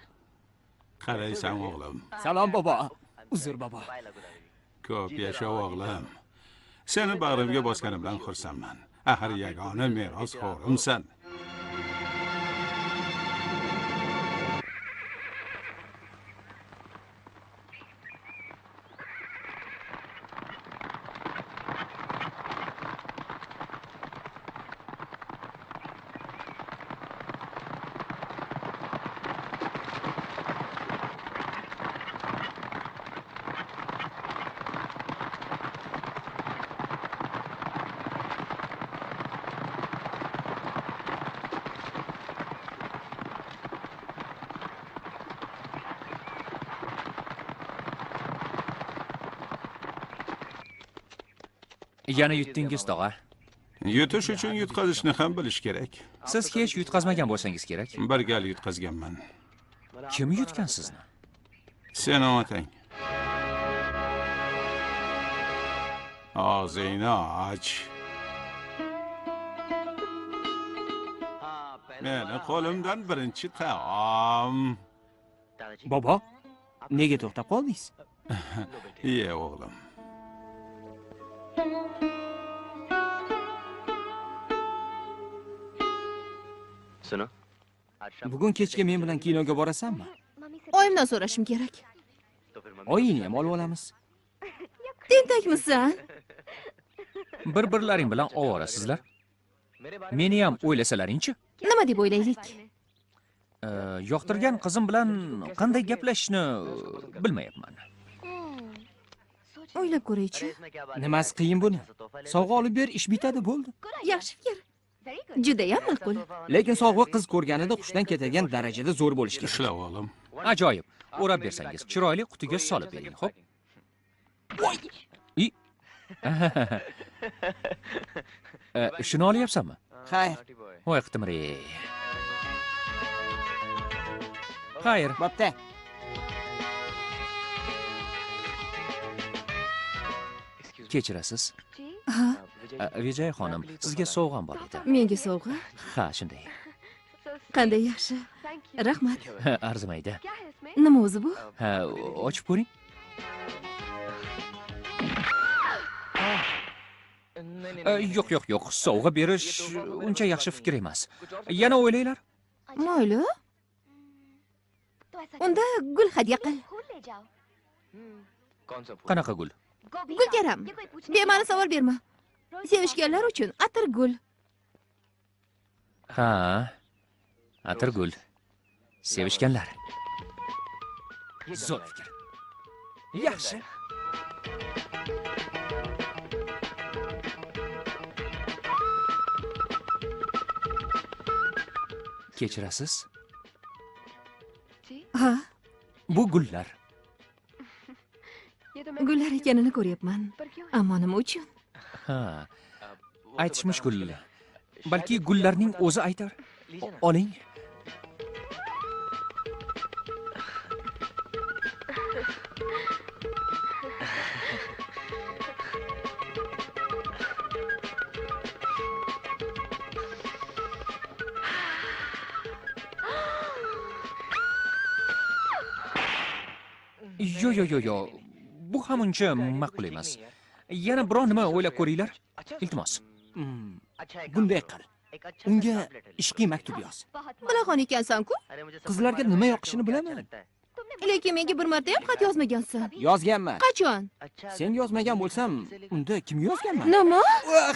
qaraysan o'g'lim. Salom bobo. Uzr bobo. Ko'p yasha o'g'lim. Seni bag'rimga bosganimdan xursandman. Axir yagona merosxo'rimsan. Yana yutdingiz, tog'a. Yutish uchun yutqazishni ham bilish kerak. Siz hech yutqazmagan bo'lsangiz kerak. Bir gal yutqazganman. Kim yutgan sizni? Sen otang. Og'zingni och. Meni qo'limdan birinchi taom. Bobo, nega to'xtab qoldingiz? Ye o'g'lim. Bugun kechga men bilan kinoga borasanmi? Oyimdan so'rashim kerak. Oyingni ham olib olamiz. Tentakmisan? Bir-birlaring bilan ovorasizlar. Meni ham o'ylasalaring-chi. Nima deb o'ylaylik? Yoqtirgan qizim bilan qanday gaplashishni bilmayapman. O'ylab ko'raychi. Nimasi qiyin buni? Sovg'a olib ber, ish bitadi, bo'ldi. Yaxshi fikr. Juda ham ma'qul. Lekin sovg'a qiz ko'rganida hushdan ketadigan darajada zo'r bo'lish kerak. Ishla o'g'lim. Ajoyib. O'rab bersangiz, chiroyli qutiga solib bering, xo'p? I. Shuni olyapsanmi? Xayr, Voy qitimri. Xayr. bo'pti. Kechirasiz. Ha, Vijay xonim, sizga sovg'am bor edi. menga sovg'a. Ha, shunday. Qanday yaxshi. Rahmat. Arzimaydi. Nima o'zi bu? Ha, ochib ko'ring. Yo'q. Sovg'a berish uncha yaxshi fikr emas. Yana o'ylanglar. Mayli. Unda gul hadya qil. Qanaqa gul? Gulkaram. Bema'ni savol berma. Sevishganlar uchun atir gul. Ha. Atir gul. Sevishganlar. Zo'r fikr. Yaxshi. Kechirasiz? Ha, Bu gullar. gullar ekanini ko'ryapman. Ammo nima uchun? Ha. Aytishmish gul. Balki gullarning o'zi aytar. Oling. Yo. Bu ham uncha ma'qul emas. Yana biror nima o'ylab ko'ringlar. Iltimos. Bunday qil. Unga ishqiy maktub yoz. Bilaxon ekansan-ku. Qizlarga nima yoqishini bilaman. Lekin menga bir marta ham xat yozmagansan. Yozganman. Qachon? Sen yozmagan bo'lsam, unda kim yozganman? Nima?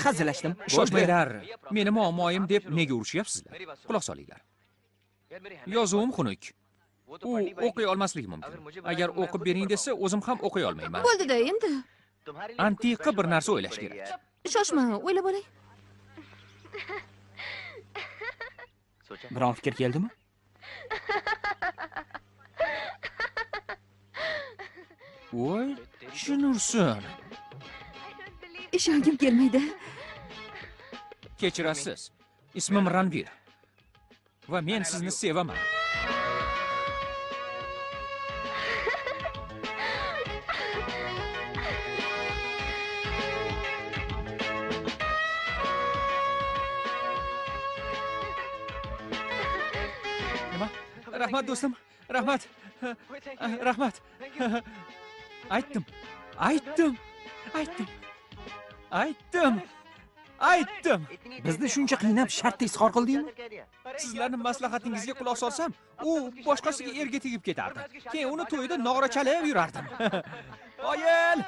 Hazillashdim. Shoshmanglar. Meni muammoyim deb nega urushyapsizlar? Quloq solinglar. Yozuvim xunuk. U o'qiy olmasligi mumkin. Agar o'qib bering desa, o'zim ham o'qiy olmayman. Bo'ldi-da endi. Antiqa bir narsa o'ylash kerak. Shoshma, o'ylab olay. Biron fikr keldimi? Voy, tushunursin. Ishongim kelmaydi. Kechirasiz. Ismim Ranvir. Va men sizni sevaman. Rahmat do'stim. Rahmat. Aytdim. Bizni shuncha qiynab shartda izhor qildingmi? Sizlarning maslahatingizga quloq solsam, u boshqasiga erga tegib ketardi. Keyin uni to'yda nog'ora chalib yurardim. Oyil!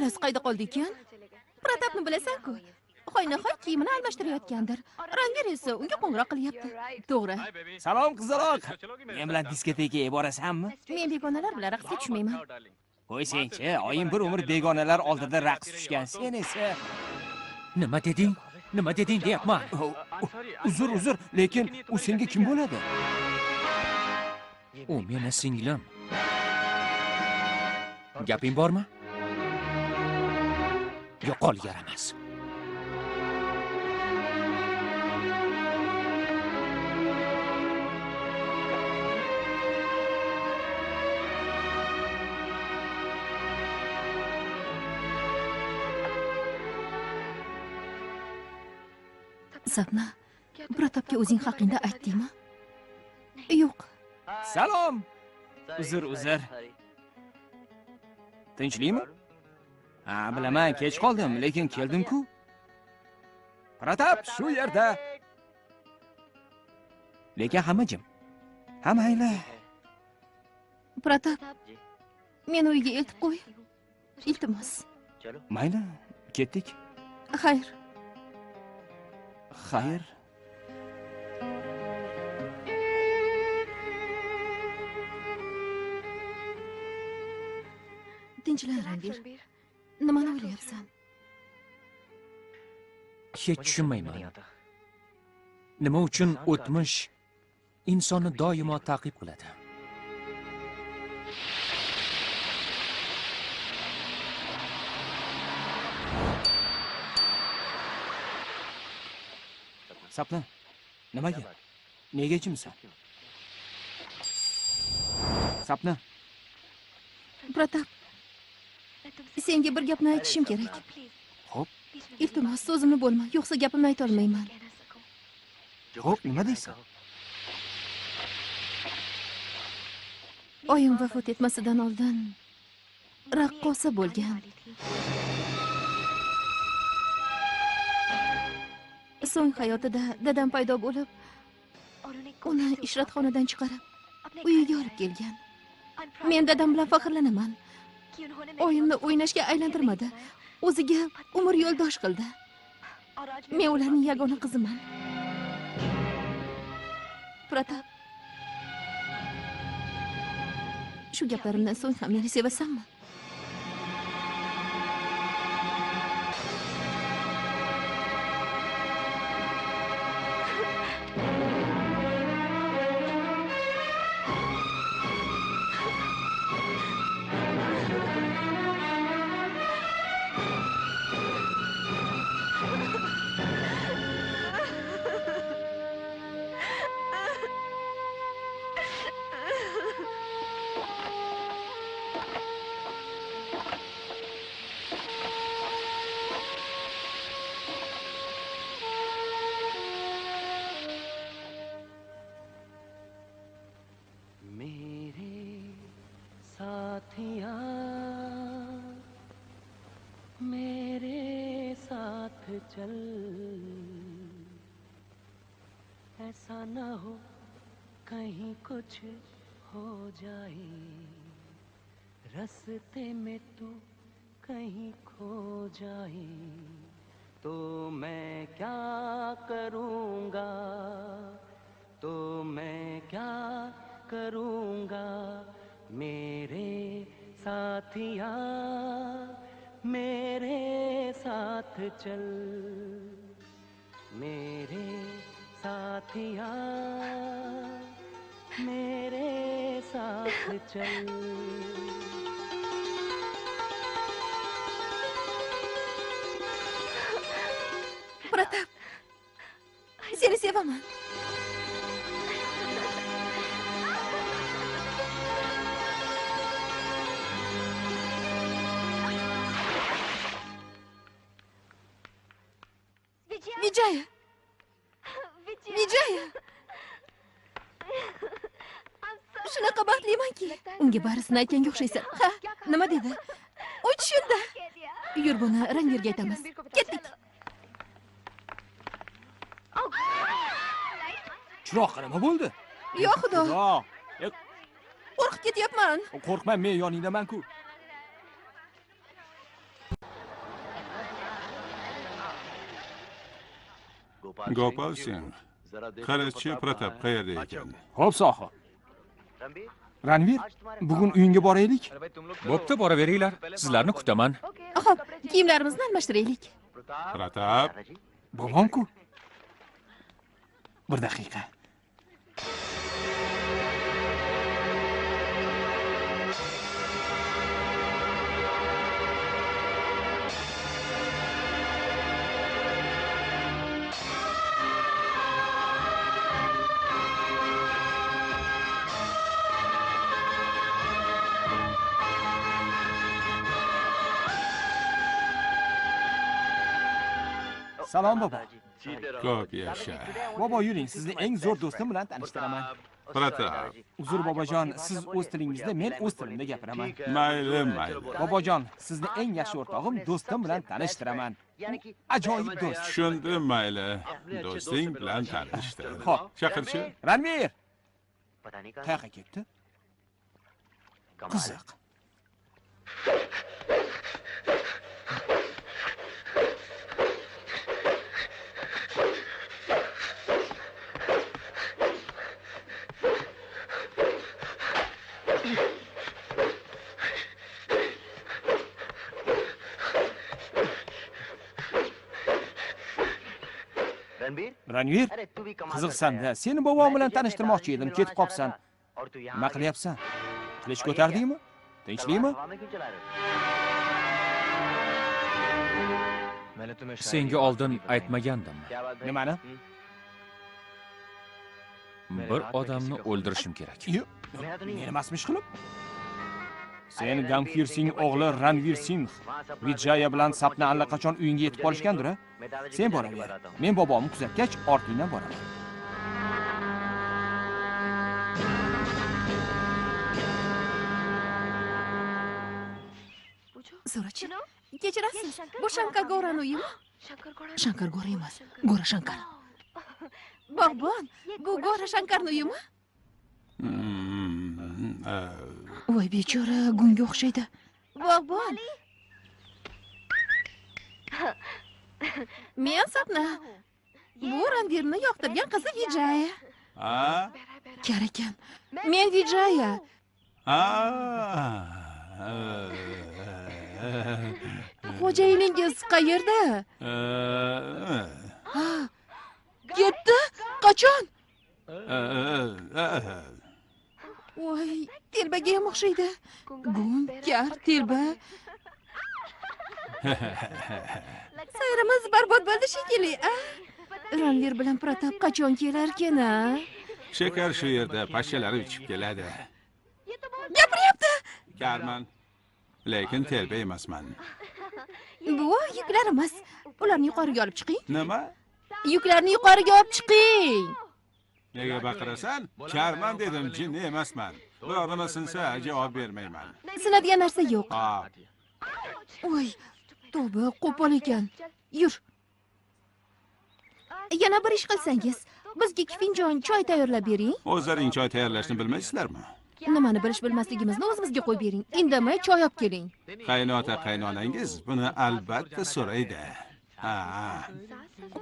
ikkalasi qayda qoldi ekan? Pratapni bilasan-ku. Hoynahoy kiyimini almashtirayotgandir. Ranvir esa unga qo'ng'iroq qilyapti. To'g'ri. Salom qizaloq. Men bilan diskotekaga borasanmi? Men begonalar bilan raqsga tushmayman. Qo'ysang-chi, oyim bir umr begonalar oldida raqs tushgan. Sen esa Nima deding? Nima deding deyapman. uzr, lekin u senga kim bo'ladi? U meni singlim. Gaping bormi? Yo'qol yaramas. Sapna, Pratapga o'zing haqingda aytdingmi? Yo'q. Salom. Uzr. Tinchlikmi? Ha, bilaman, kech qoldim, lekin keldim-ku. Pratap shu yerda. Lekin hamma jim. Hammanglar. Pratap, meni uyga eltib qo'y. Iltimos. Mayli, ketdik. Xayr. Xayr. Tinchlan, Ranvir. Nimani o'ylayapsan? Hech tushunmayman. Nima uchun o'tmish insonni doimo ta'qib qiladi? Sapna. Nimaga? Nega jimsan? Sapna. Pratap, senga bir gapni aytishim kerak. Xo'p, Iltimos, so'zimni bo'lma, yo'qsa gapimni ayta olmayman. xo'p, nima deysan? Oyim vafot etmasidan oldin raqqosa bo'lgan. So'ng hayotida dadam paydo bo'lib, uni ishratxonadan chiqarib, uyiga olib kelgan. Men dadam bilan faxrlanaman. Oyimni o'ynashga aylantirmadi. O'ziga umr yo'ldosh qildi. Men ularning yagona qiziman. Pratap, shu gaplarimdan so'ng ham meni sevasanmi? चल ऐसा न हो कहीं कुछ हो जाए रास्ते में तू कहीं खो जाए तो मैं क्या करूँगा तो मैं क्या करूँगा मेरे साथिया मेरे साथ चल मेरे साथिया मेरे साथ चल Pratap, seni sevaman. Vijaya. Vijaya. Shunaqa baxtlimanki. Unga barisini aytganga o'xshaysan. Ha, nima dedi? U tushunda. Yur buni Ranvirga aytamiz. Ketdik. Chiroqqa nima bo'ldi? Yo xudo. Xudo. Qo'rqib ketyapman. Qo'rqma, men yoningdaman-ku. Gopal Singh. Qarachi Pratap qayerda ekan? Xo'p, sohi. Ranvir, bugun uyingga boraylik. Bo'pti, boraveringlar. Sizlarni kutaman. Xo'p, kiyimlarimizni almashtiraylik. Pratap, Bobom-ku. Bir daqiqa. Salom bobo. ko'p yasha. Bobo, yuring, sizni eng zo'r do'stim bilan tanishtiraman. Pratap, Uzr bobojon, siz o'z tilingizda, men o'z tilimda gapiraman. mayli, mayli. Bobojon, sizni eng yaxshi o'rtog'im, do'stim bilan tanishtiraman. Ajoyib do'st. Tushundim, mayli. Do'sting bilan tanishtir. Xo'p. Chaqirchi. Ranvir, qayoqqa ketdi? Qiziq. Ranvir, qiziqsan-da. Seni bobom bilan tanishtirmoqchi edim, ketib qopsan. Nima qilyapsan? Qilich ko'tardingmi? Tinchlikmi? Senga oldin aytmagandim. Nimani? Bir odamni o'ldirishim kerak. Yo'q, men emasmish qilib. Sen Gamhir Singh o'g'li Ranvir Singh Vijaya bilan Sapna allaqachon uyingga yetib qolishgandir, a? Sen boraver. Men bobomni kuzatgach, ortingdan boraman. So'rachi, kechirasiz. Bu Shankar Go'rani uyimi? Shankar Go'ra emas, Go'ra Shankar. Bog'bon, bu Go'ra Shankarni uyimi? Voy bechora, gunga o'xshaydi. Bog'bon. Men Sapna. Bu Ranvirni yoqtirgan qizi Vijaya. Ha? Kar ekan. Men Vijaya. Xo'jayiningiz qayerda? Ketdi? Qachon? Voy, telbaga ham o'xshaydi. Gung, kar, telba. Sayrimiz barbod bo'ldi shekilli, a? Ranvir bilan Pratap qachon kelarkan, a? Shakar shu yerda pashshalari ichib keladi. Gapiryapti. Karman. Lekin telba emasman. Bu yuklar emas. Ularni yuqoriga olib chiqing. Nima? Yuklarni yuqoriga olib chiqing. Nega baqirasan? Karman dedim, jinni emasman. Birortama sinsa javob bermayman. Sinadigan narsa yo'q. Ha. Voy, tavba, qo'pol ekan. Yur. Yana bir ish qilsangiz, bizga 2 finjon choy tayyorlab bering. O'zlaring choy tayyorlashni bilmaysizlarmi? Nimani bilmasligimizni o'zimizga qo'yib bering. Indamay choy olib keling. Qaynota qaynonangiz buni albatta so'raydi. Ha.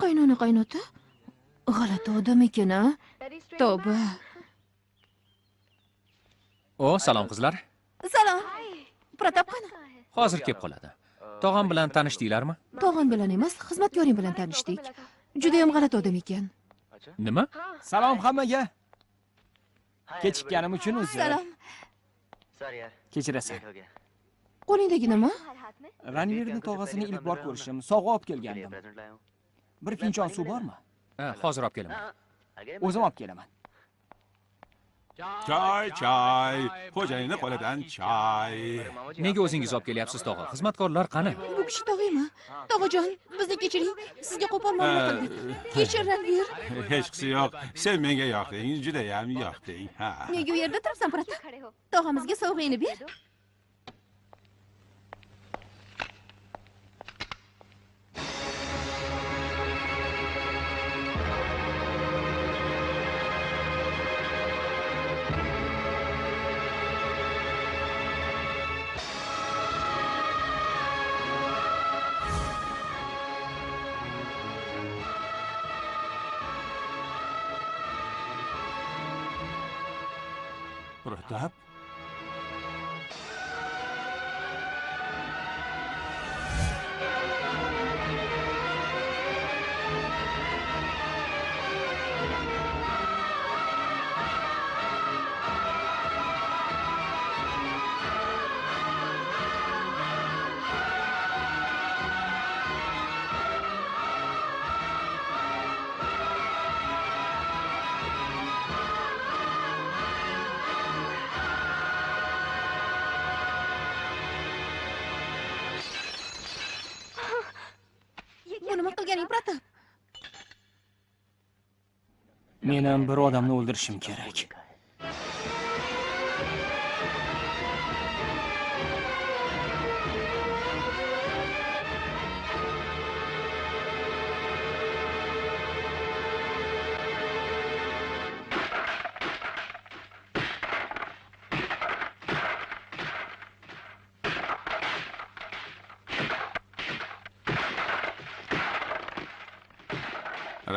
Qaynota? G'alati odam ekan, a? Tavba. O, salom qizlar. Salom. Pratap qani? Hozir kelib qoladi. Tog'am bilan tanishdinglarmi? Tog'am bilan emas, xizmatkoring bilan tanishdik. Juda ham g'alati odam ekan. Nima? Salom hammaga. Kechikkanim uchun uzr. Salom. Kechirasan. Qo'lingdagi nima? Ranvirni tog'asini ilk bor ko'rishim, sovg'a olib kelgandim. Bir finjon suv bormi? Hozir olib kelaman. O'zim olib kelaman. Choy. Xo'jayinning qo'lidan choy. Nega o'zingiz olib kelyapsiz, tog'a? Xizmatkorlar qani? Bu kishi tog'aymi? Tog'ajon, bizni kechiring. Sizga qo'pol muomala qildik. Kechir, Ranvir. Hech qisi yo'q. Sen menga yoqding, juda ham yoqding. Ha. Nega u yerda turibsan, Pratap? Tog'amizga sovg'ingni ber. Pratap? Bu nima qilganing, Pratap? Men ham bir odamni o'ldirishim kerak.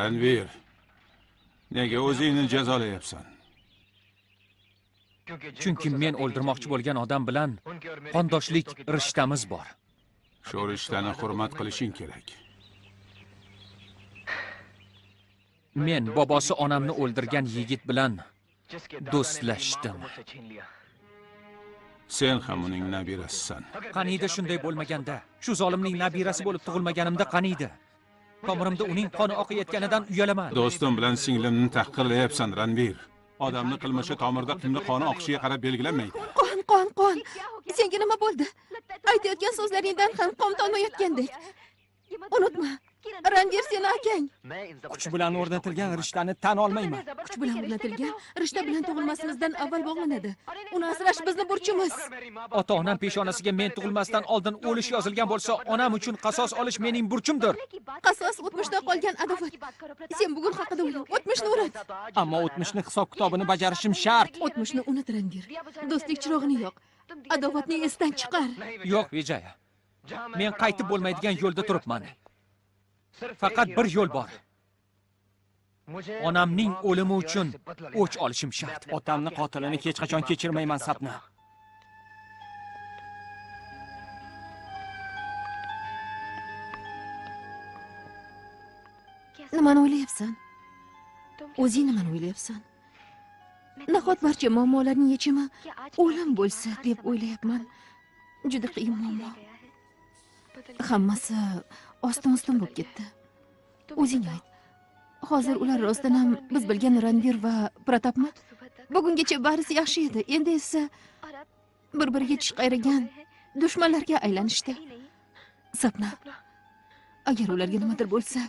Ranvir, nega o'zingni jazolayapsan? Chunki men o'ldirmoqchi bo'lgan odam bilan qondoshlik rishtamiz bor. Shu rishtani hurmat qilishing kerak. Men bobosi onamni o'ldirgan yigit bilan do'stlashdim. Sen ham uning nabirasisan. Qaniydi shunday bo'lmaganda, shu zolimning nabirasi bo'lib tug'ilmaganimda qaniydi? Tomirimda uning qoni oqayotganidan uyalaman. Do'stim bilan singlimni tahqirlayapsan, Ranvir. Odamni qilmishi tomirda qimni qoni oqishiga qarab belgilanmaydi. Qon. Senga nima bo'ldi? Aytayotgan so'zlaringdan ham qon tommayotgandek. Unutma, Ranvir seni akang. Kuch bilan o'rnatilgan rishtani tan olmayman. Kuch bilan o'rnatilgan rishta bilan tug'ilmasimizdan avval bog'lanadi. Uni asrash bizning burchimiz. Ota-onam peshonasiga men tug'ilmasdan oldin o'lish yozilgan bo'lsa, onam uchun qasos olish mening burchimdir. Qasos o'tmishda qolgan adovat. Sen bugun haqida o'yla, o'tmishni unut. Ammo o'tmishni hisob-kitobini bajarishim shart. O'tmishni unut, Ranvir. Do'stlik chirog'ini yoq. Adovatni esdan chiqar. Yo'q, Vijaya. Men qaytib bo'lmaydigan yo'lda turibman. Faqat bir yo'l bor. Onamning o'limi uchun o'ch olishim shart. Otamni qotilini hech qachon kechirmayman, Sapna. Nimani o'ylayapsan? O'zing nimani o'ylayapsan? Nahot barcha muammolarning yechimi o'lim bo'lsa deb o'ylayapman. Juda qiyin muammo. Hammasi ostin-ostin bo'lib ketdi. O'zing ayt. Hozir ular rostdan ham biz bilgan Ranvir va Pratapmi? Bugungacha barisi yaxshi edi. Endi esa bir-biriga tish qayragan dushmanlarga aylanishdi. Sapna. Agar ularga nimadir bo'lsa,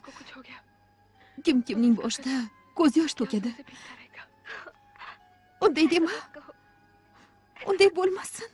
kimning boshida ko'z yosh to'kadi. Unday dema. Unday bo'lmasin.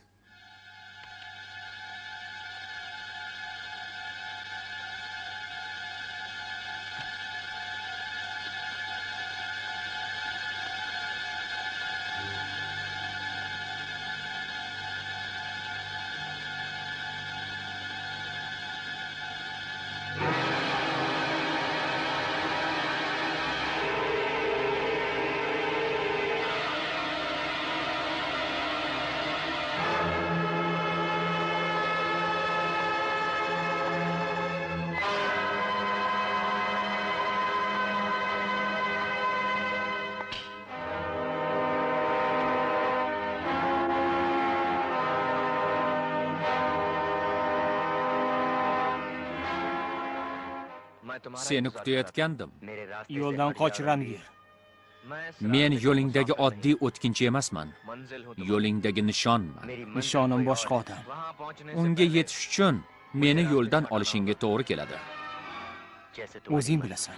Seni kutayotgandim. Yo'ldan qoch, Ranvir. Men yo'lingdagi oddiy o'tkinchi emasman. Yo'lingdagi nishonman. Nishonim boshqa odam. Unga yetish uchun meni yo'ldan olishingga to'g'ri keladi. O'zing bilasan.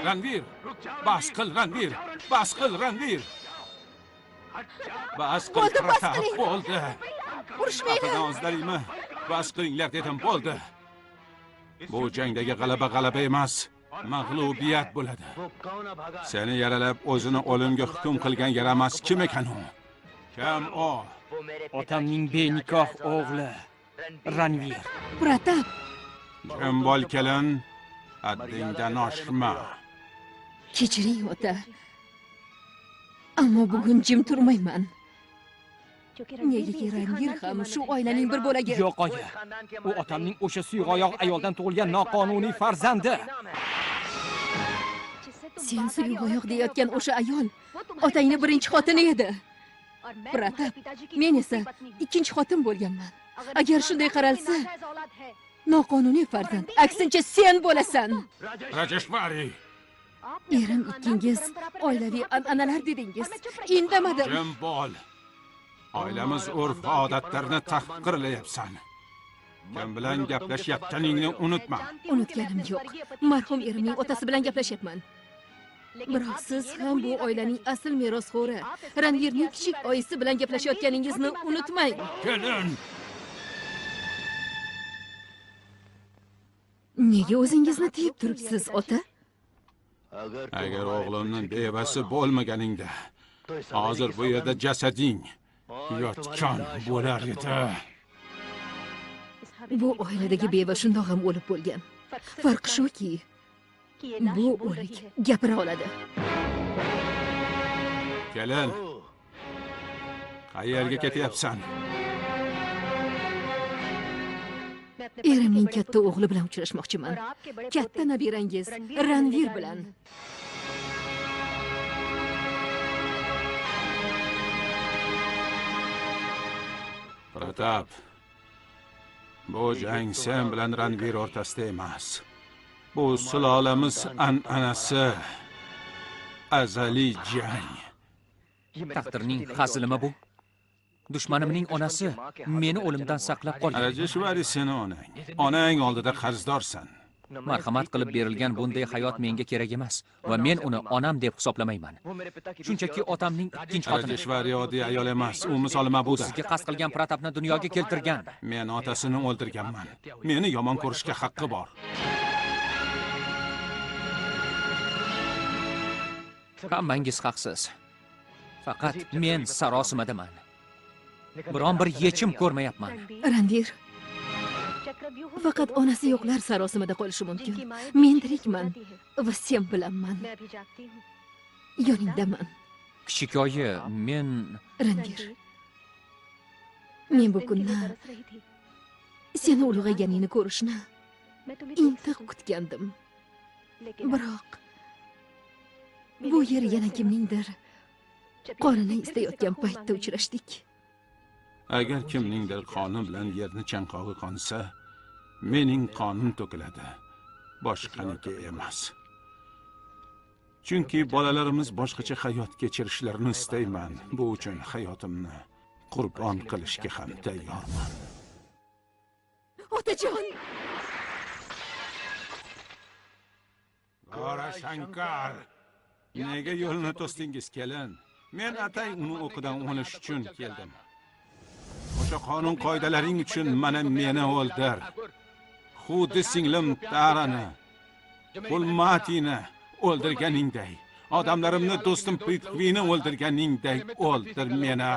Ranvir, bas qil Ranvir, bas qil Ranvir. Bas qil Bo'ldi, bas Pratap, qiling. bo'ldi. Urushmanglar. Afg'onistonlarimi? Bas qilinglar dedim, bo'ldi. Bu jangdagi g'alaba emas, mag'lubiyat bo'ladi. Seni yaralab o'zini o'limga hukm qilgan yaramas kim ekan u? Kim o? Otamning benikoh o'g'li Ranvir. Pratap, Kim bo'l kelin? Haddingdan oshma. kechiring ota. Ammo bugun jim turmayman. Negaki Ranvir ham shu oilaning bir bo'lagi. Yo'q, oyi. U otamning o'sha suyg'oyoq ayoldan tug'ilgan noqonuniy farzandi. Sen suyuq deyotgan o'sha ayol otangning birinchi xotini edi. Pratap, men esa ikkinchi xotin bo'lganman. Agar shunday qaralsa, noqonuniy farzand aksincha sen bo'lasan. Rajeshvari, Erim ikkingiz oilaviy an'analar dedingiz. Indamadim. kim bo'l? Oilamiz urf odatlarini tahqirlayapsan. Kim bilan gaplashayotganingni unutma. Unutganim yo'q. Marhum erimning otasi bilan gaplashyapman. Biroq siz ham bu oilaning asl merosxo'ri, Ranvirning kichik oyisi bilan gaplashayotganingizni unutmang. Kelin. Nega o'zingizni tiyib turibsiz, ota? Agar o'g'limning bevasi bo'lmaganingda, hozir bu yerda jasading yotgan bo'lar edi. Bu oiladagi beva shundoq ham o'lib bo'lgan. Farqi shuki, bu o'lik gapira oladi. Kelin. Qayerga ketyapsan? Erimning katta o'g'li bilan uchrashmoqchiman. Katta nabirangiz Ranvir bilan. Pratap, bu jang sen bilan Ranvir o'rtasida emas. Bu sulolamiz an'anasi. Azaliy jang. Taqdirning hazilimi bu? Dushmanimning onasi meni o'limdan saqlab qolgan. Rajeshvari seni onang oldida qarzdorsan. Marhamat qilib berilgan bunday hayot menga kerak emas va men uni onam deb hisoblamayman. Shunchaki otamning ikkinchi xotini. Rajeshvari oddiy ayol emas, u misoli Mabuda. Sizga qasd qilgan Pratapni dunyoga keltirgan. Men otasini o'ldirganman. Meni yomon ko'rishga haqqi bor. Hammangiz haqsiz. Faqat men sarosimaman. Biron bir yechim ko'rmayapman. Ranvir, faqat onasi yo'qlar sarosimada qolishi mumkin. Men tirikman va sen bilanman. Yoningdaman. Kichik oyi, men Ranvir, men bu kunni seni ulug'ayganingni ko'rishni intiq kutgandim. Biroq bu yer yana kimningdir qonini istayotgan paytda uchrashdik. Agar kimningdir qoni bilan yerni chanqog'i qonsa, mening qonim to'kiladi. Boshqaniki emas. Chunki bolalarimiz boshqacha hayot kechirishlarini istayman. Bu uchun hayotimni qurbon qilishga ham tayyorman. Otajon! G'ora Shankar, nega yo'lni to'sdingiz kelin? Men atay uni o'qidan olish uchun keldim. O'sha qonun qoidalaring uchun meni o'ldir. Xuddi singlim Tarani, Qulmatini o'ldirganingday, odamlarimni do'stim Prithvini o'ldirganingday o'ldir meni.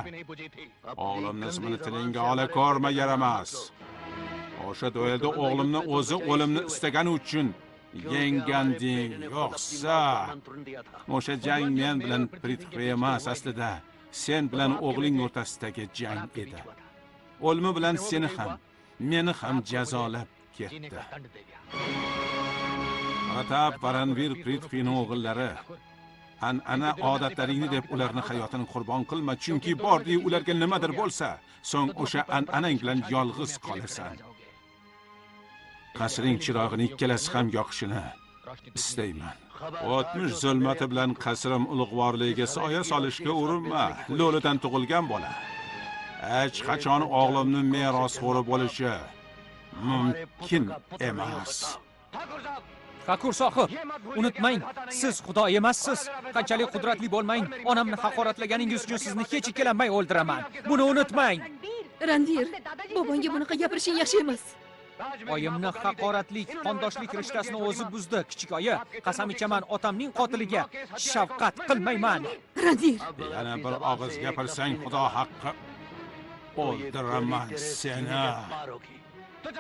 O'g'limni ismini tilingga ola ko'rma yaramas. O'sha duelda o'g'limni o'zi o'limni istagani uchun yenganding, yo'qsa o'sha jang men bilan Prithvi emas, aslida sen bilan o'g'ling o'rtasidagi jang edi. O'limi bilan seni ham, meni ham jazolab ketdi. Pratap va Ranvir Prithvining o'g'illari, an'ana odatlaringni deb ularni hayotini qurbon qilma, chunki bordi ularga nimadir bo'lsa, so'ng o'sha an'anang bilan yolg'iz qolasan. Qasring chirog'ini ikkalasi ham yoqishini istayman. O'tmish zulmati bilan qasrim ulug'vorligiga soya solishga urinma. Lo'lidan tug'ilgan bola. Hech qachon o'g'limning merosxo'ri bo'lishi mumkin emas. Thakur sohib, unutmang, siz xudo emassiz. Qanchalik qudratli bo'lmang, onamni haqoratlaganingiz uchun sizni hech ikkilanmay o'ldiraman. Buni unutmang. Ranvir, bobongga bunaqa gapirishing yaxshi emas. Oyimni haqoratlik, qondoshlik rishtasini o'zi buzdi, kichik oyi. Qasam ichaman, otamning qotiliga shafqat qilmayman. Ranvir, Yana bir og'iz gapirsang, xudo haqqi o'ldiraman seni.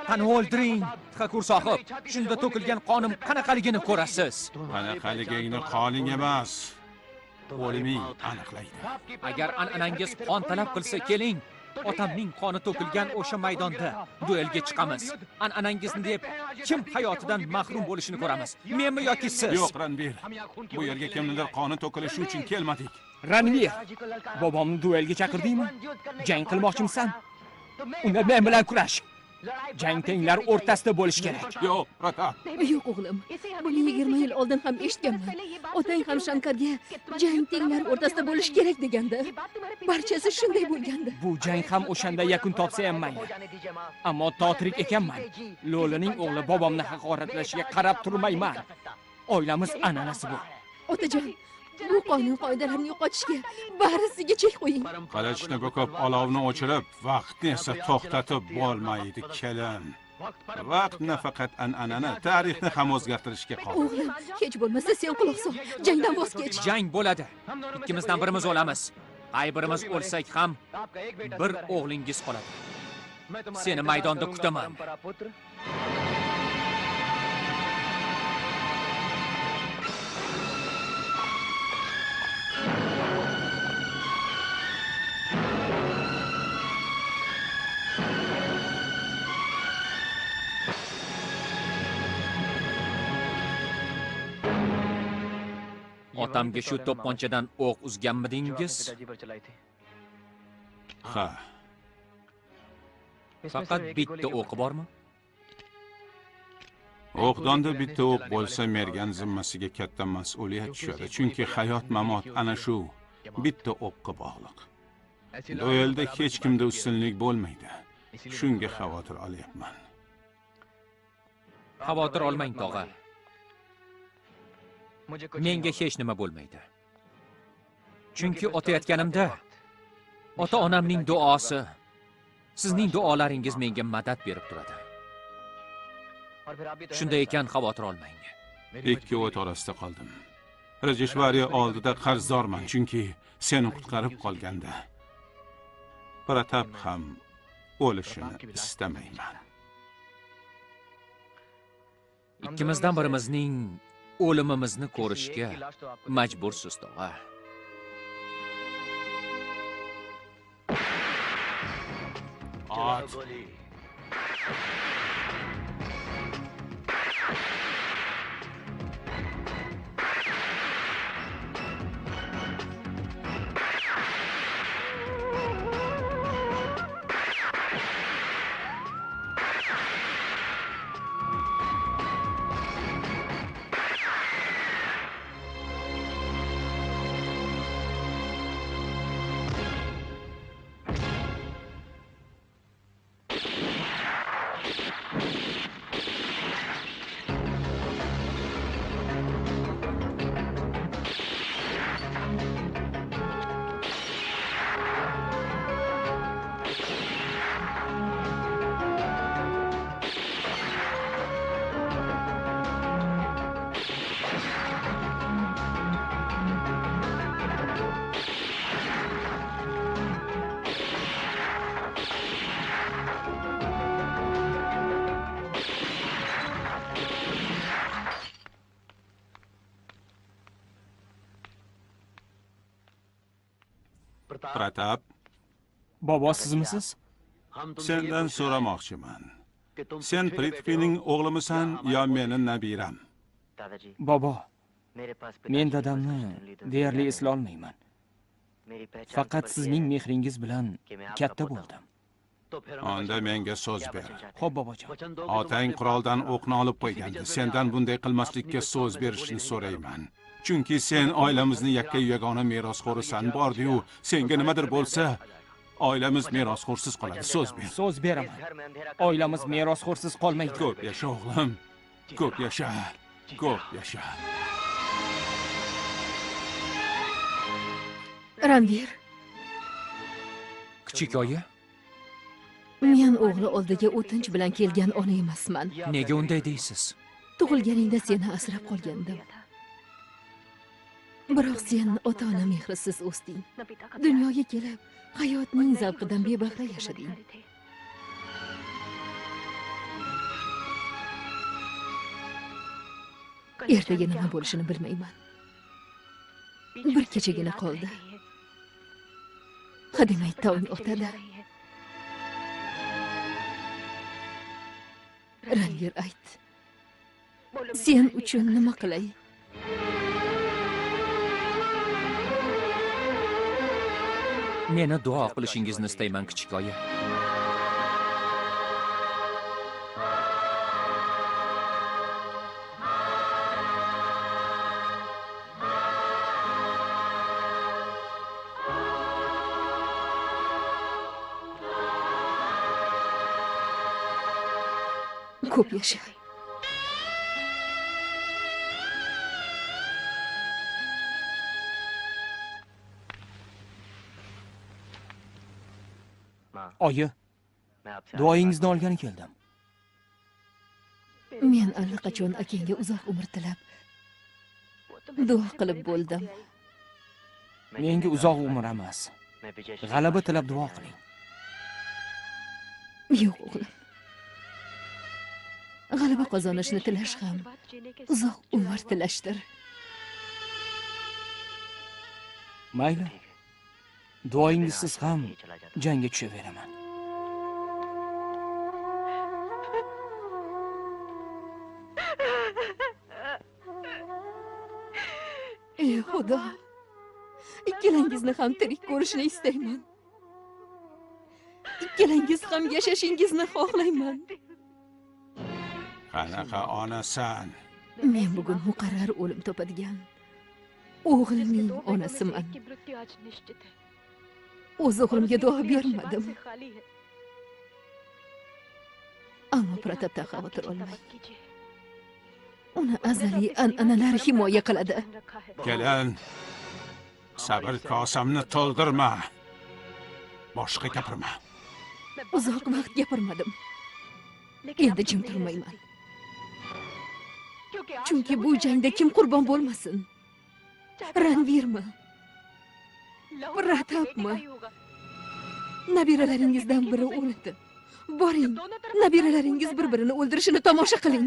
Qani o'ldiring, Thakur sohib. Shunda to'kilgan qonim qanaqaligini ko'rasiz. Qanaqaligingni qoning emas, o'liming aniqlaydi. Agar an'anangiz qon talab qilsa, keling. Otamning qoni to'kilgan o'sha maydonda duelga chiqamiz. An'anangizni deb kim hayotidan mahrum bo'lishini ko'ramiz. Menmi yoki siz? Yo'q, Ranvir. Bu yerga kimnidir qoni to'kilishi uchun kelmadik. Ranvir, bobomni duelga chaqirdingmi? Jang qilmoqchimisan? Unda men bilan kurash. Jang tenglar o'rtasida bo'lish kerak. Yo'q, Pratap. yo'q o'g'lim. Buni 20 yil oldin ham eshitganman. Otang ham Shankarga jang tenglar o'rtasida bo'lish kerak degandi. Barchasi shunday bo'lgandi. Bu jang ham o'shanda yakun topsa ham mayli. Ammo to tirik ekanman. Lo'lining o'g'li bobomni haqoratlashiga qarab turmayman. Oilamiz an'anasi bu. Otajon, bu qonun qoidalarni yo'qotishga barisiga chek qo'ying. Qilichni ko'kib olovni o'chirib, vaqtni esa to'xtatib bo'lmaydi, kelin. Vaqt nafaqat an'anani, tarixni ham o'zgartirishga qodir. O'g'lim, hech bo'lmasa sen quloq sol. Jangdan voz kech. Jang bo'ladi. Ikkimizdan birimiz o'lamiz. Qay birimiz o'lsak ham bir o'g'lingiz qoladi. Seni maydonda kutaman. Otamga shu to'pponchadan o'q uzganmidingiz? Ha, Faqat bitta o'qi bormi? o'qdonda bitta o'q bo'lsa, mergan zimmasiga katta mas'uliyat tushadi. Chunki hayot-mamot ana shu bitta o'qqa bog'liq. Duelda hech kimda ustunlik bo'lmaydi. Shunga xavotir olyapman. Xavotir olmang, tog'a. Menga hech nima bo'lmaydi. Chunki otayotganimda ota-onamning duosi, sizning duolaringiz menga madad berib turadi. Shunday ekan xavotir olmang. Ikki o't orasida qoldim. Rajeshwariya oldida qarzdorman, chunki seni qutqarib qolganda Pratap ham o'lishini istamayman. Ikkimizdan birimizning o'limimizni ko'rishga majbursiz, tog'a. Ot. Pratap, Bobo sizmisiz? Sendan so'ramoqchiman. Sen Prithvining o'g'limisan yo meni nabiram? Bobo, men dadamni deyarli esla olmayman. Faqat sizning mehringiz bilan katta bo'ldim. Onda menga so'z ber. Xo'p, bobojon. Otang quroldan o'qni olib qo'ygandi. Sendan bunday qilmaslikka so'z berishni so'rayman. Chunki sen oilamizni yakka-yagona merosxo'risan. Bordi-yu, senga nimadir bo'lsa, oilamiz merosxo'rsiz qoladi. So'z ber. So'z beraman. Oilamiz merosxo'rsiz qolmaydi. Ko'p yasha o'g'lim. Ko'p yasha. Ko'p yasha. Ranvir, Kichik oyi, men o'g'li oldiga o'tinch bilan kelgan ona emasman. nega unday deysiz? Tug'ilganingda seni asrab qolgandim. Biroq sen ota-ona mehrisiz o'sding. Dunyoga kelib, hayotning zavqidan bebahra yashading. Ertaga nima bo'lishini bilmayman. Bir kechagina qoldi. Hademay tong otadi. Ranvir, ayt. Sen uchun nima qilay? Meni duo qilishingizni istayman, kichik oyi. Ko'p yasha. Oyi, duoyingizni olgani keldim. Men allaqachon akangga uzoq umr tilab duo qilib bo'ldim. Menga uzoq umr emas, g'alaba tilab duo qiling. Yo'q o'g'lim. G'alaba qozonishni tilash ham uzoq umr tilashdir. Mayli. Duoyingizsiz ham jangga tushaveraman. Ey Xudo, ikkalangizni ham tirik ko'rishni istayman. Ikkalangiz ham yashashingizni xohlayman. Qanaqa onasan? Men bugun muqarrar o'lim topadigan o'g'limning onasiman. O'z o'g'limga duo bermadim. Ammo Pratapdan xavotir olmang. Uni azaliy an'analar himoya qiladi. Kelin, sabr kosamni to'ldirma. Boshqa gapirma. Uzoq vaqt gapirmadim. Endi jim turmayman. Chunki bu jangda kim qurbon bo'lmasin? Ranvirmi? Pratapmi? Nabiralaringizdan biri o'ldi. Boring, nabiralaringiz bir-birini o'ldirishini tomosha qiling.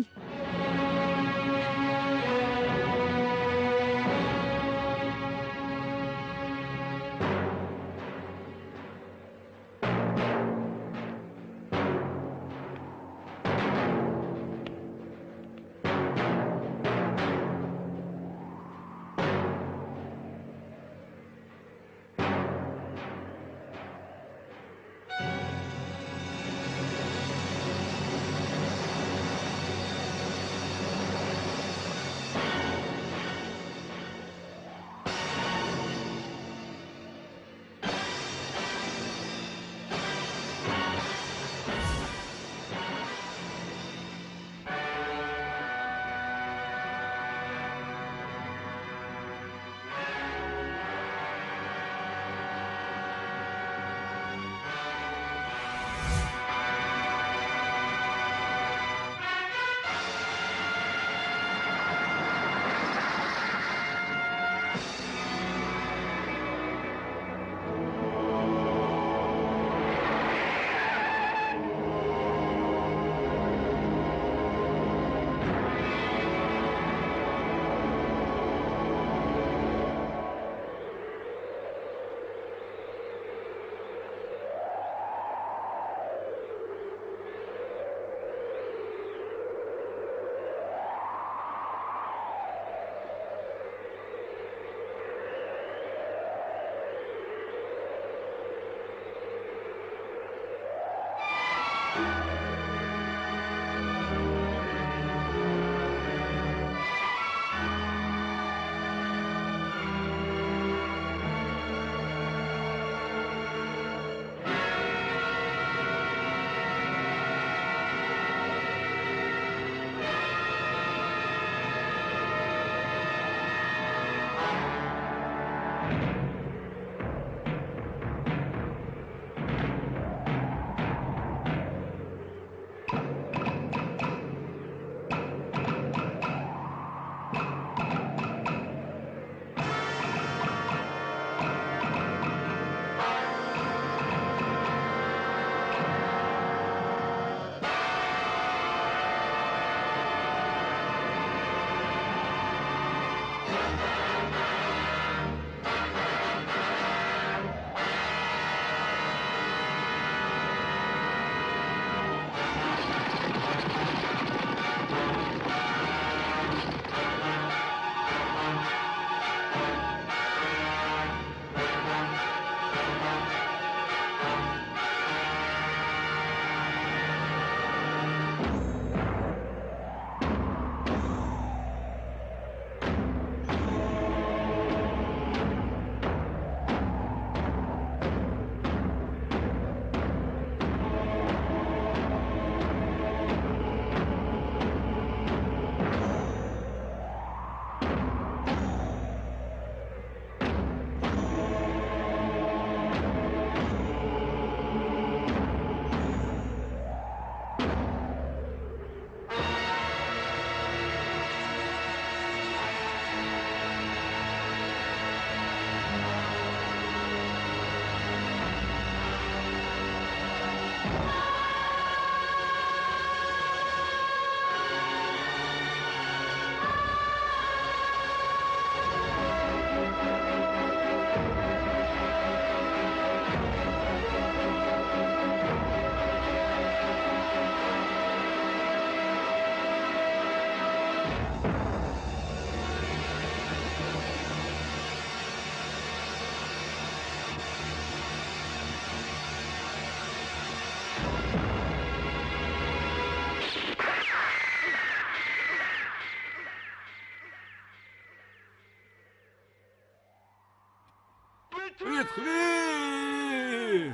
Prithvi!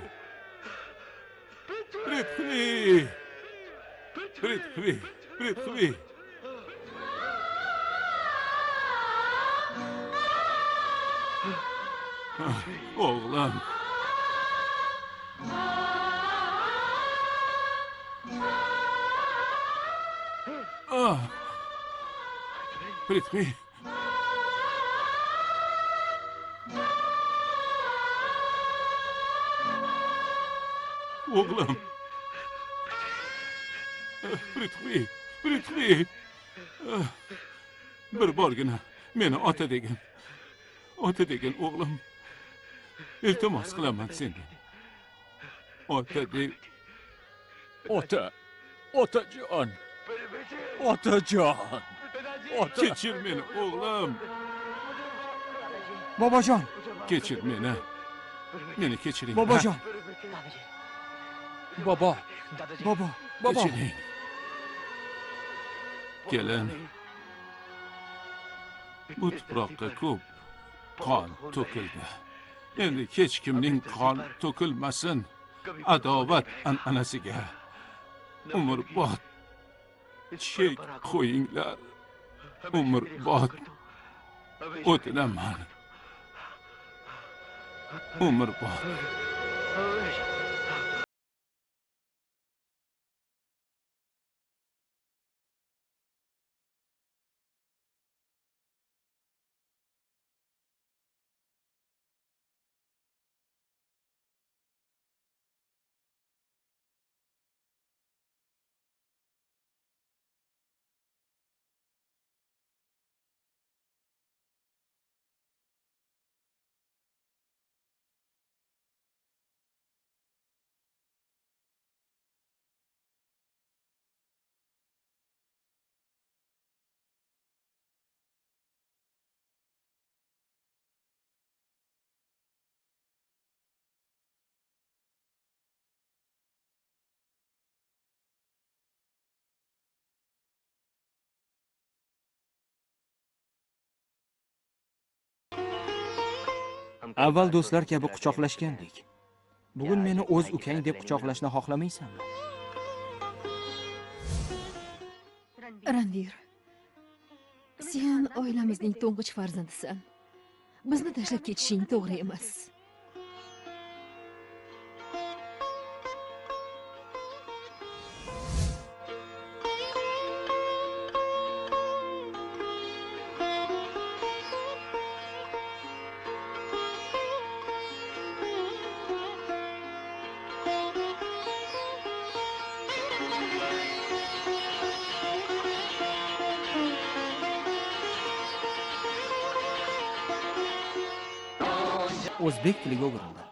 Prithvi! Prithvi! Prithvi! Oğlum. Prithvi. Oğlum. Prithvi. Prithvi. Bir borgina meni ota degin. Ota degin o'g'lim. Iltimos qilaman sendan. Ota deb. Ota. Otajon. Otajon. Ota. Kechir meni o'g'lim. Bobojon, Kechir meni. Meni kechiring. bobojon. Bobo. Bobo, bobo. Kechiring. Kelin. Bu tuproqqa ko'p qon to'kildi. Endi hech kimning qon to'kilmasin. Adovat an'anasiga umrbod chek qo'yinglar. Umrbod o'tinaman. Umrbod. Avval do'stlar kabi quchoqlashgandik. Bugun meni o'z ukang deb quchoqlashni xohlamaysanmi? Ranvir, sen oilamizning to'ng'ich farzandisan. Bizni tashlab ketishing to'g'ri emas. O'zbek tiliga o'girildi.